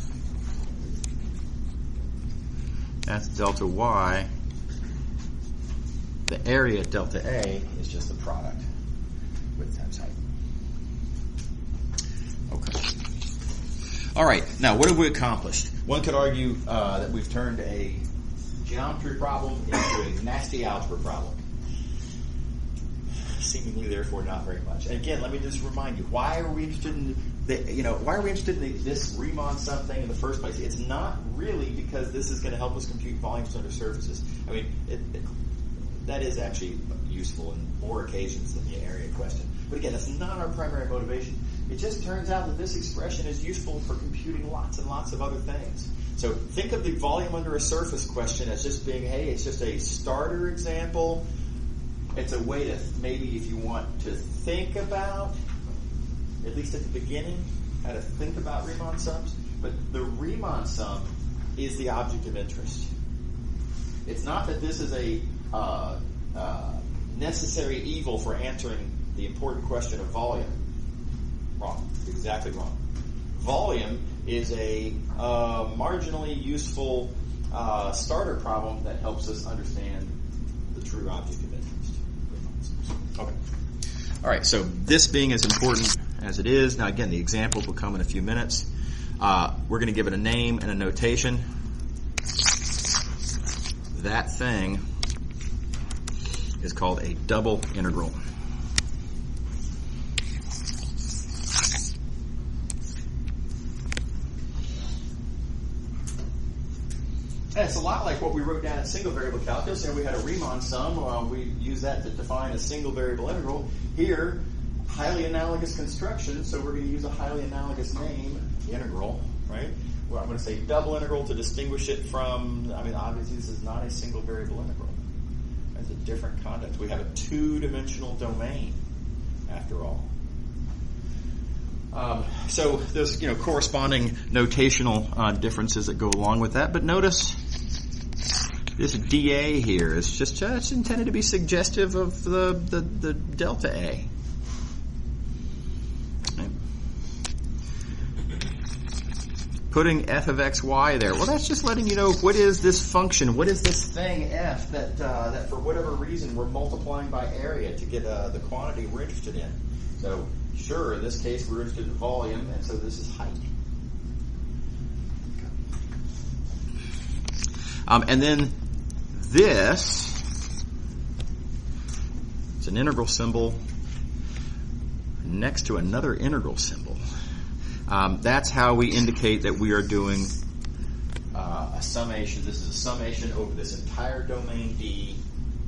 That's delta y. The area at delta A is just the product, width times height. Okay. All right. Now, what have we accomplished? One could argue that we've turned a geometry problem into a nasty algebra problem. Seemingly, therefore, not very much. And again, let me just remind you: why are we interested in this Riemann sum thing in the first place? It's not really because this is going to help us compute volumes under surfaces. I mean, that is actually useful in more occasions than the area question. But again, that's not our primary motivation. It just turns out that this expression is useful for computing lots and lots of other things. So think of the volume under a surface question as just being, hey, it's just a starter example. It's a way to maybe, if you want to think about, at least at the beginning, how to think about Riemann sums. But the Riemann sum is the object of interest. It's not that this is a necessary evil for answering the important question of volume. Wrong. Exactly wrong. Volume is a marginally useful starter problem that helps us understand the true object of interest. Okay. All right, so this being as important as it is, now again, the examples will come in a few minutes. We're going to give it a name and a notation. That thing is called a double integral. And it's a lot like what we wrote down in single variable calculus. And we had a Riemann sum. We use that to define a single variable integral. Here, highly analogous construction, so we're going to use a highly analogous name, integral, right? Well, I'm going to say double integral to distinguish it from, I mean, obviously this is not a single variable integral. It's a different context. We have a two-dimensional domain, after all. So there's corresponding notational differences that go along with that. But notice this dA here is just it's intended to be suggestive of the delta A. Okay. Putting f of xy there. Well, that's just letting you know what is this function, what is this thing f that for whatever reason we're multiplying by area to get the quantity we're interested in. So sure, in this case we're interested in volume, and so this is height. And then this, it's an integral symbol next to another integral symbol. That's how we indicate that we are doing a summation. This is a summation over this entire domain D.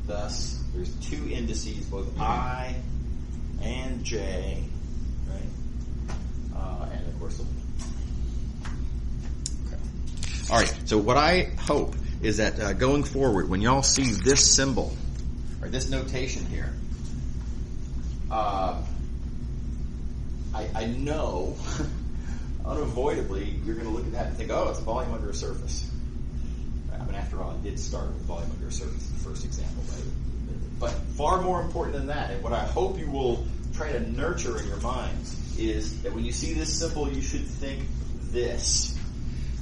Thus, there's two indices, both I and J, right? And of course, okay. All right. So what I hope is that going forward, when y'all see this symbol or this notation here, I know unavoidably you're going to look at that and think, oh, it's a volume under a surface. I mean, after all, I did start with volume under a surface in the first example, right? But far more important than that, and what I hope you will try to nurture in your minds, is that when you see this symbol, you should think this.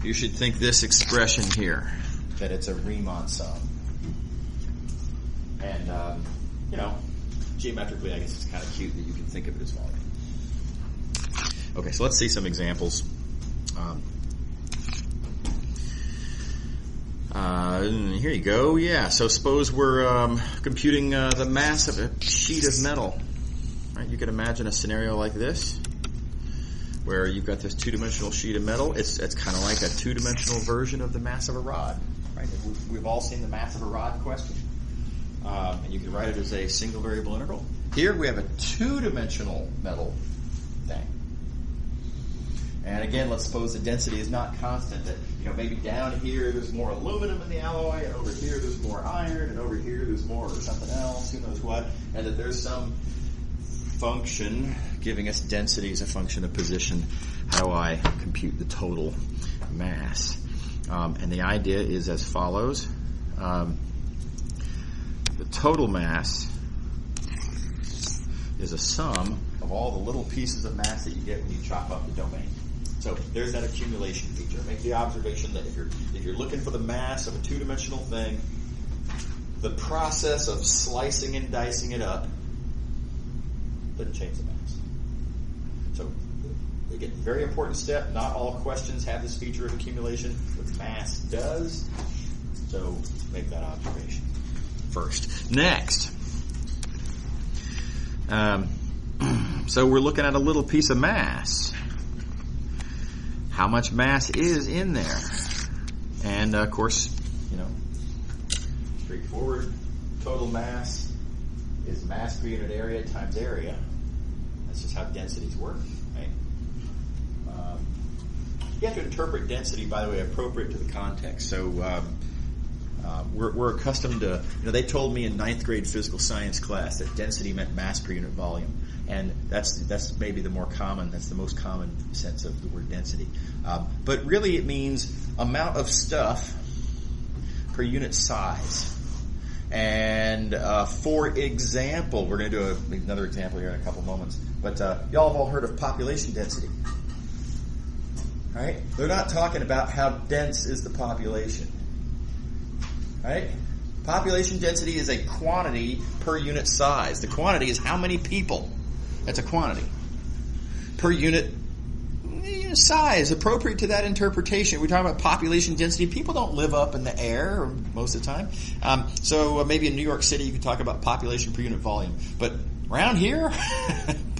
You should think this expression here, that it's a Riemann sum. And, geometrically, I guess it's kind of cute that you can think of it as volume. Okay, so let's see some examples. Here you go. Yeah, so suppose we're computing the mass of a sheet of metal. Right? You could imagine a scenario like this, where you've got this two-dimensional sheet of metal. It's kind of like a two-dimensional version of the mass of a rod. Right? We've all seen the mass of a rod question. And you can write it as a single variable integral. Here we have a two-dimensional metal thing. And again, let's suppose the density is not constant. That maybe down here there's more aluminum in the alloy, and over here there's more iron, and over here there's more something else, who knows what, and that there's some function giving us density as a function of position. How do I compute the total mass? And the idea is as follows. The total mass is a sum of all the little pieces of mass that you get when you chop up the domain. So there's that accumulation feature. Make the observation that if you're looking for the mass of a two-dimensional thing, the process of slicing and dicing it up doesn't change the mass. So again, very important step. Not all questions have this feature of accumulation, but mass does. So make that observation first. Next. So we're looking at a little piece of mass. How much mass is in there? And of course, straightforward. Total mass is mass per unit area times area. That's just how densities work, right? You have to interpret density, by the way, appropriate to the context. So we're accustomed to, they told me in 9th grade physical science class that density meant mass per unit volume. And that's maybe the that's the most common sense of the word density. But really it means amount of stuff per unit size. And for example, we're going to do another example here in a couple moments. But y'all have all heard of population density. Right? They're not talking about how dense is the population. Right? Population density is a quantity per unit size. The quantity is how many people. That's a quantity. Per unit size, appropriate to that interpretation. We're talking about population density. People don't live up in the air most of the time. So maybe in New York City you could talk about population per unit volume. But around here,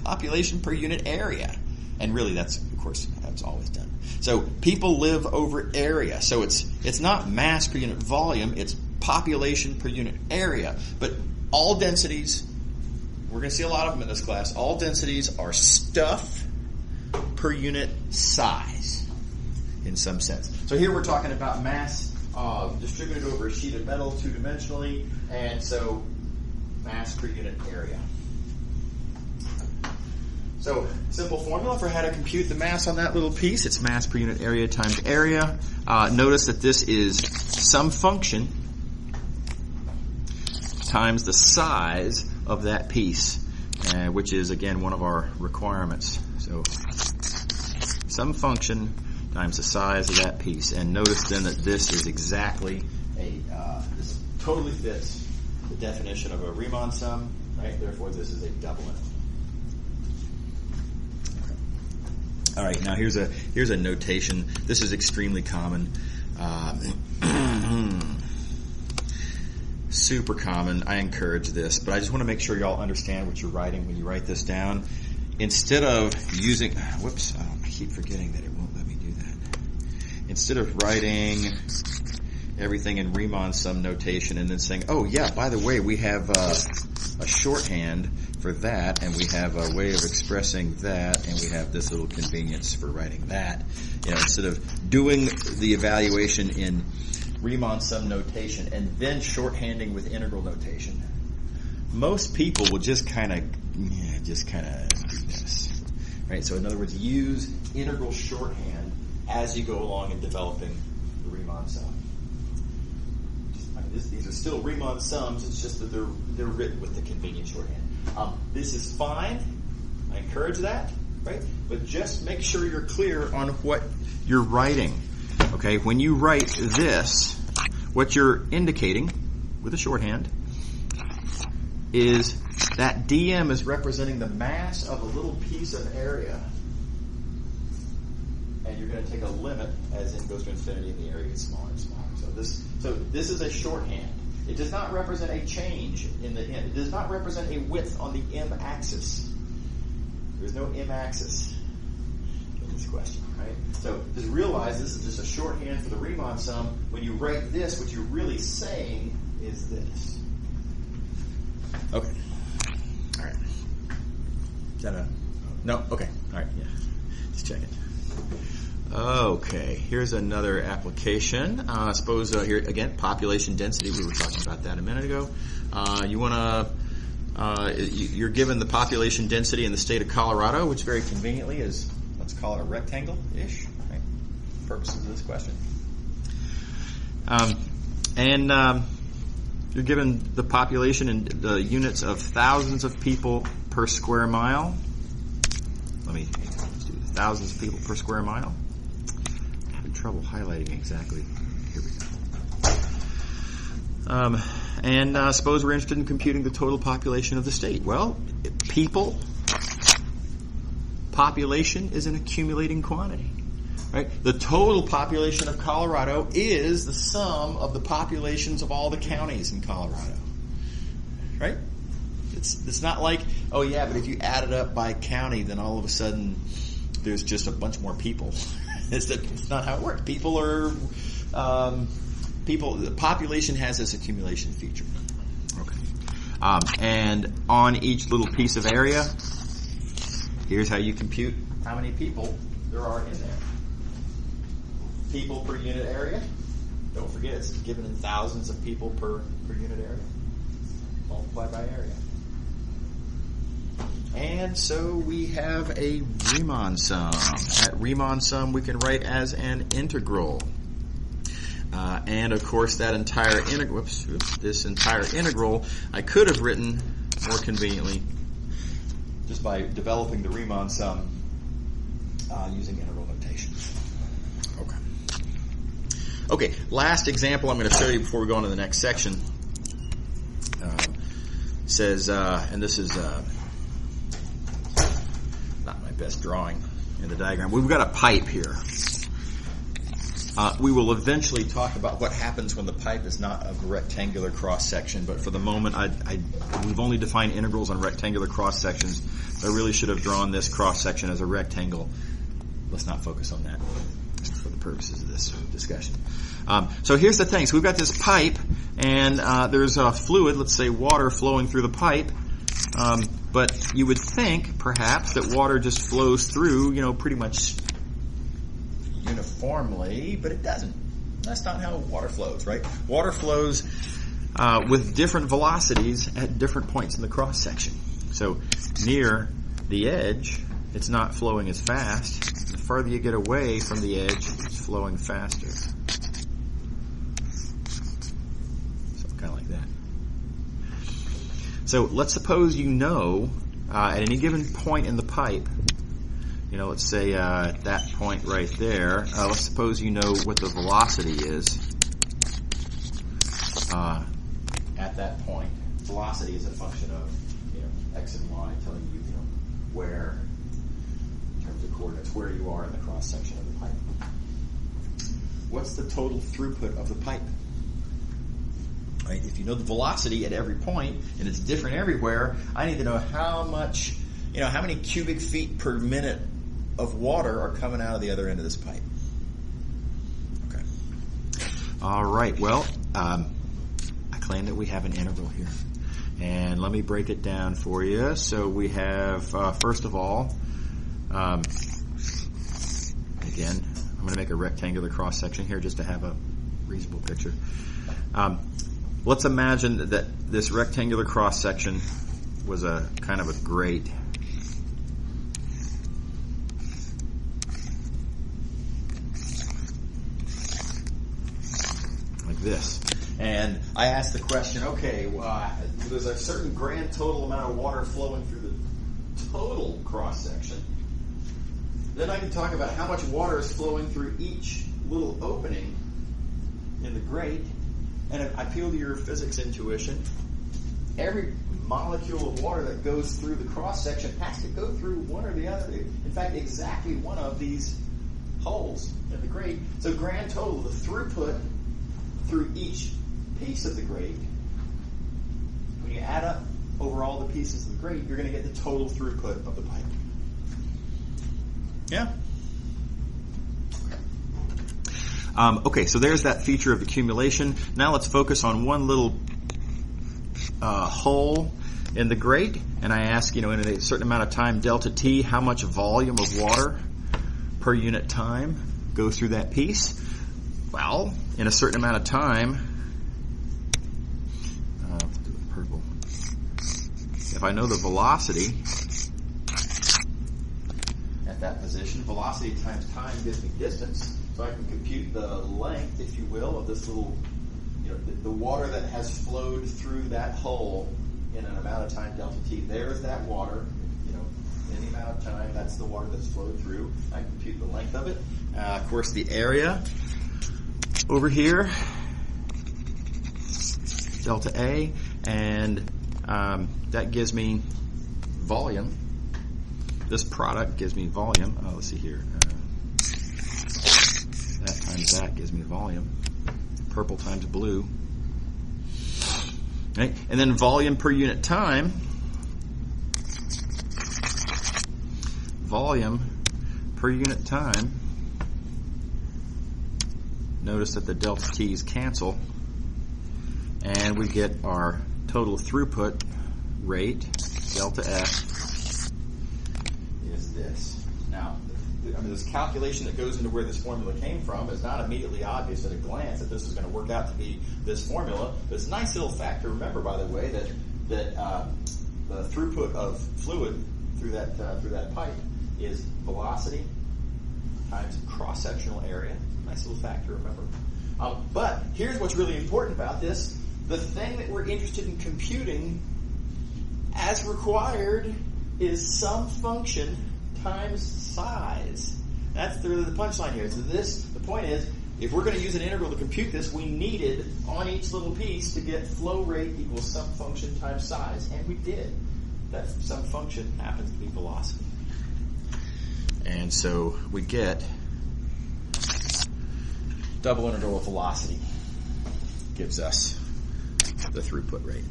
population per unit area. And really that's, of course, it's always done. So people live over area. So it's not mass per unit volume, it's population per unit area. But all densities, we're going to see a lot of them in this class, all densities are stuff per unit size in some sense. So here we're talking about mass distributed over a sheet of metal two-dimensionally, and so mass per unit area. So simple formula for how to compute the mass on that little piece. It's mass per unit area times area. Notice that this is some function times the size of that piece, which is, again, one of our requirements. So some function times the size of that piece. And notice then that this is exactly this totally fits the definition of a Riemann sum, right? Therefore, this is a doublet. All right, now here's a notation. This is extremely common, super common. I encourage this, but I just want to make sure y'all understand what you're writing when you write this down. Instead of using, whoops, I keep forgetting that it won't let me do that. Instead of writing everything in Riemann sum notation and then saying, oh yeah, by the way, we have a shorthand for that, and we have a way of expressing that, and we have this little convenience for writing that. You know, instead of doing the evaluation in Riemann sum notation and then shorthanding with integral notation, most people will just kind of do this, right? So in other words, use integral shorthand as you go along in developing the Riemann sum. These are still Riemann sums. It's just that they're written with the convenient shorthand. This is fine. I encourage that, right? But just make sure you're clear on what you're writing. Okay, when you write this, what you're indicating with a shorthand is that dm is representing the mass of a little piece of area, and you're going to take a limit as it goes to infinity, and the area gets smaller and smaller. So this is a shorthand. It does not represent a change in the m. It does not represent a width on the m-axis. There's no m-axis in this question, right? So just realize this is just a shorthand for the Riemann sum. When you write this, what you're really saying is this. Okay. All right. Is that no? Okay. All right. Yeah. Just check it. Okay, here's another application. Suppose here again, population density. We were talking about that a minute ago. You're given the population density in the state of Colorado, which very conveniently is, let's call it a rectangle-ish, right? For purposes of this question. You're given the population in the units of thousands of people per square mile. Let's do thousands of people per square mile. Trouble highlighting exactly. Here we go. And suppose we're interested in computing the total population of the state. Well, population is an accumulating quantity, right? The total population of Colorado is the sum of the populations of all the counties in Colorado, right? It's not like, oh yeah, but if you add it up by county, then all of a sudden there's just a bunch more people. It's not how it works. The population has this accumulation feature. Okay. And on each little piece of area, here's how you compute how many people there are in there. People per unit area. Don't forget, it's given in thousands of people per unit area. Multiply by area. And so we have a Riemann sum. That Riemann sum we can write as an integral. And of course that entire integral, this entire integral I could have written more conveniently just by developing the Riemann sum using integral notation. Okay, last example I'm going to show you before we go on to the next section. Says, and this is not my best drawing in the diagram. We've got a pipe here. We will eventually talk about what happens when the pipe is not a rectangular cross section, but for the moment we've only defined integrals on rectangular cross sections. I really should have drawn this cross section as a rectangle let's not focus on that for the purposes of this discussion. So here's the thing. So we've got this pipe, and there's a fluid, let's say water, flowing through the pipe. But you would think, perhaps, that water just flows through, pretty much uniformly, but it doesn't. That's not how water flows, right? Water flows with different velocities at different points in the cross-section. So near the edge, it's not flowing as fast. The further you get away from the edge, it's flowing faster. So kind of like that. So let's suppose at any given point in the pipe, let's say at that point right there, let's suppose you know what the velocity is at that point. Velocity is a function of x and y, telling you where, in terms of coordinates, where you are in the cross section of the pipe. What's the total throughput of the pipe? Right? If you know the velocity at every point and it's different everywhere, I need to know how many cubic feet per minute of water are coming out of the other end of this pipe. Okay. All right. Well, I claim that we have an integral here. And let me break it down for you. So we have, first of all, again, I'm going to make a rectangular cross section here just to have a reasonable picture. Let's imagine that this rectangular cross section was a kind of a grate. Like this. And I asked the question, okay, there's a certain grand total amount of water flowing through the total cross section. Then I can talk about how much water is flowing through each little opening in the grate. And if I appeal to your physics intuition, every molecule of water that goes through the cross section has to go through one or the other. In fact, exactly one of these holes in the grate. So grand total, the throughput through each piece of the grate, when you add up over all the pieces of the grate, you're going to get the total throughput of the pipe. Yeah? Okay, so there's that feature of accumulation. Now let's focus on one little hole in the grate, and I ask, in a certain amount of time, delta T, how much volume of water per unit time goes through that piece? Well, in a certain amount of time, let's do it purple. If I know the velocity at that position, velocity times time gives me distance. So I can compute the length, if you will, of this little, the water that has flowed through that hole in an amount of time, delta T. There's that water, in the amount of time, that's the water that's flowed through. I can compute the length of it. Of course, the area over here, delta A, and that gives me volume. This product gives me volume. Let's see here. That times that gives me volume. Purple times blue. Right? And then volume per unit time. Volume per unit time. Notice that the delta T's cancel. And we get our total throughput rate, delta F, is this. Now, this calculation that goes into where this formula came from is not immediately obvious at a glance that this is going to work out to be this formula. But it's a nice little fact to remember, by the way, that the throughput of fluid through that pipe is velocity times cross-sectional area. Nice little fact to remember. But here's what's really important about this. The thing that we're interested in computing as required is some function times size. That's the punchline here. So the point is, if we're going to use an integral to compute this, we needed on each little piece to get flow rate equals some function times size. And we did. That some function happens to be velocity. And so we get double integral of velocity gives us the throughput rate.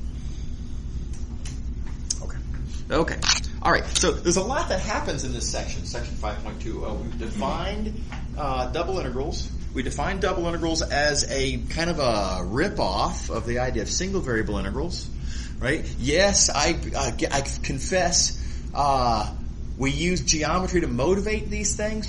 Okay. All right, so there's a lot that happens in this section, section 5.2. We've defined double integrals. We define double integrals as a kind of a rip-off of the idea of single variable integrals, right? Yes, I confess we use geometry to motivate these things.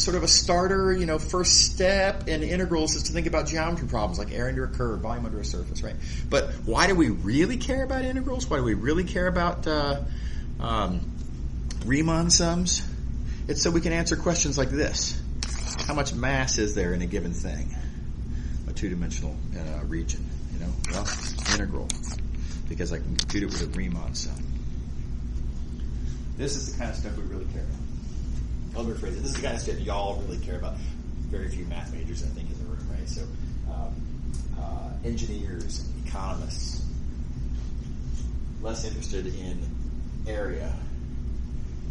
Sort of a starter, first step in integrals is to think about geometry problems like area under a curve, volume under a surface, right? But why do we really care about integrals? Why do we really care about Riemann sums? It's so we can answer questions like this. How much mass is there in a given thing? A two-dimensional region, Well, integral, because I can compute it with a Riemann sum. This is the kind of stuff we really care about. Let me rephrase it. This is the kind of stuff y'all really care about. Very few math majors, I think, in the room, right? So, engineers, economists, less interested in area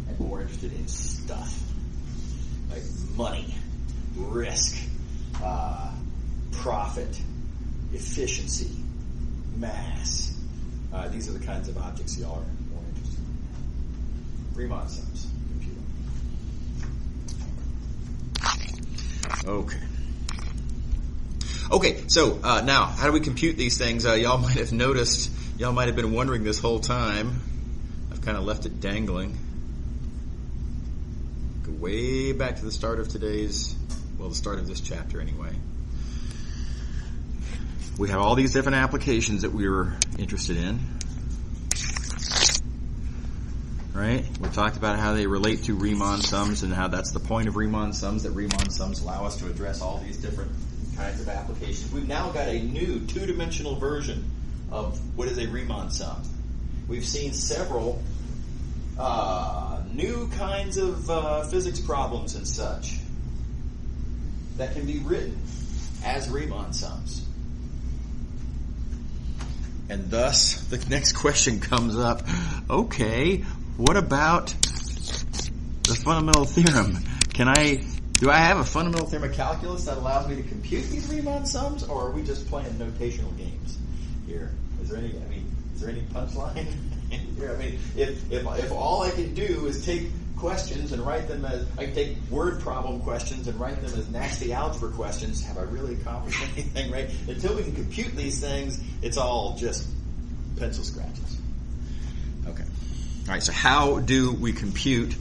and more interested in stuff, like money, risk, profit, efficiency, mass. These are the kinds of objects y'all are more interested in. Riemann sums, computer. Okay, so now, how do we compute these things? Y'all might have noticed, y'all might have been wondering this whole time. I've kind of left it dangling. Go way back to the start of the start of this chapter anyway. We have all these different applications that we were interested in. Right? We talked about how they relate to Riemann sums and how that's the point of Riemann sums, that Riemann sums allow us to address all these different kinds of applications. We've now got a new two-dimensional version of what is a Riemann sum. We've seen several new kinds of physics problems and such that can be written as Riemann sums. And thus, the next question comes up, okay, what about the fundamental theorem? Do I have a fundamental theorem of calculus that allows me to compute these Riemann sums, or are we just playing notational games here? Is there any punchline here? If all I can do is take questions and write them as, I can take word problem questions and write them as nasty algebra questions, have I really accomplished anything, right? Until we can compute these things, it's all just pencil scratches. Okay. All right, so how do we compute,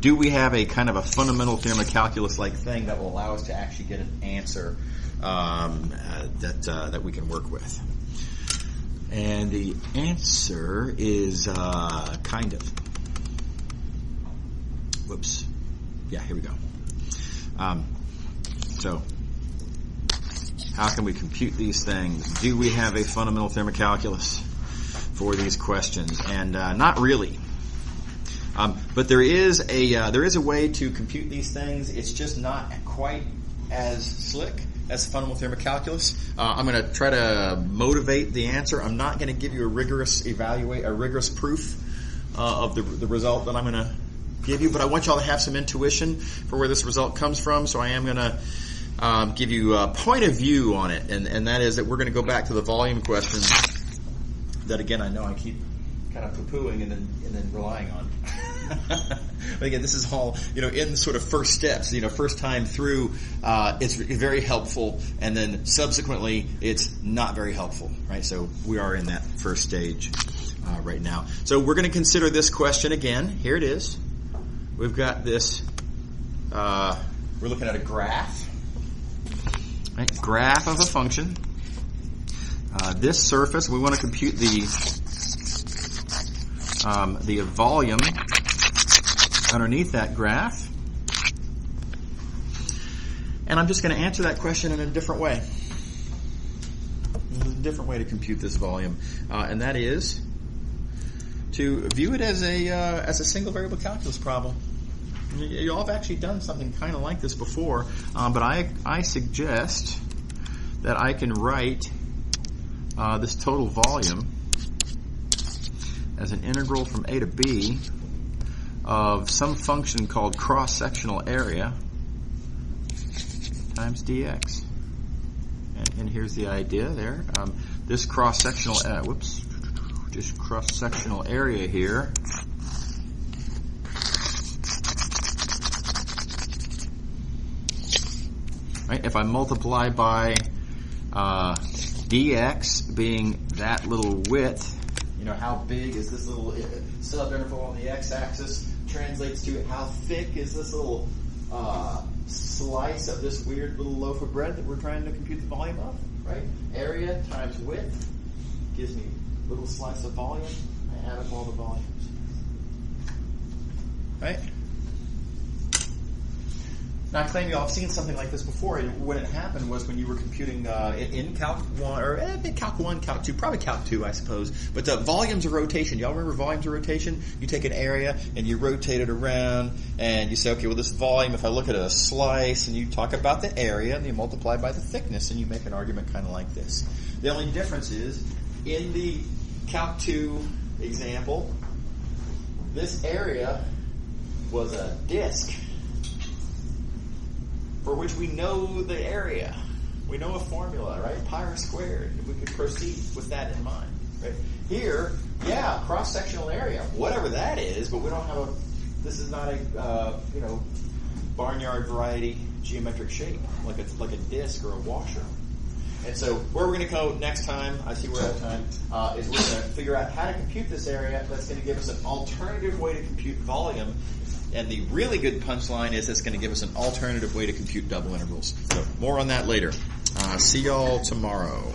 do we have a kind of a fundamental theorem of calculus-like thing that will allow us to actually get an answer that we can work with? And the answer is kind of. Whoops. Yeah, here we go. So, how can we compute these things? Do we have a fundamental theorem of calculus for these questions? And not really. But there is a way to compute these things. It's just not quite as slick as the fundamental theorem of calculus. I'm going to try to motivate the answer. I'm not going to give you a rigorous proof of the result that I'm going to give you, but I want y'all to have some intuition for where this result comes from. So I am going to give you a point of view on it, and that is that we're going to go back to the volume question that, again, I know I keep kind of poo-pooing and then relying on. But again, this is all, in sort of first steps, first time through, it's very helpful, and then subsequently it's not very helpful, right? So we are in that first stage right now. So we're going to consider this question again. Here it is. We've got this, we're looking at a graph, right? Graph of a function. This surface, we want to compute the volume underneath that graph. And I'm just going to answer that question in a different way. There's a different way to compute this volume. And that is to view it as a single variable calculus problem. You all have actually done something kind of like this before, but I suggest that I can write this total volume as an integral from a to b of some function called cross-sectional area times dx. And here's the idea there. This cross-sectional area here right? If I multiply by dx being that little width, you know, how big is this little subinterval on the x-axis translates to how thick is this little slice of this weird little loaf of bread that we're trying to compute the volume of, right? Area times width gives me a little slice of volume. I add up all the volumes. Right? Now, I claim you all have seen something like this before. When it happened was when you were computing in Calc 1, or Calc 1, Calc 2, probably Calc 2, I suppose. But the volumes of rotation, y'all remember volumes of rotation? You take an area and you rotate it around and you say, okay, well, this volume, if I look at a slice, and you talk about the area and you multiply by the thickness and you make an argument kind of like this. The only difference is in the Calc 2 example, this area was a disk for which we know the area. We know a formula, right? Pi r squared. We could proceed with that in mind, right? Here, yeah, cross-sectional area, whatever that is, but we don't have this is not a, barnyard variety geometric shape, like a disk or a washer. And so where we're going to go next time, I see we're out of time, is we're going to figure out how to compute this area. That's going to give us an alternative way to compute volume. And the really good punchline is it's going to give us an alternative way to compute double intervals. So more on that later. See y'all tomorrow.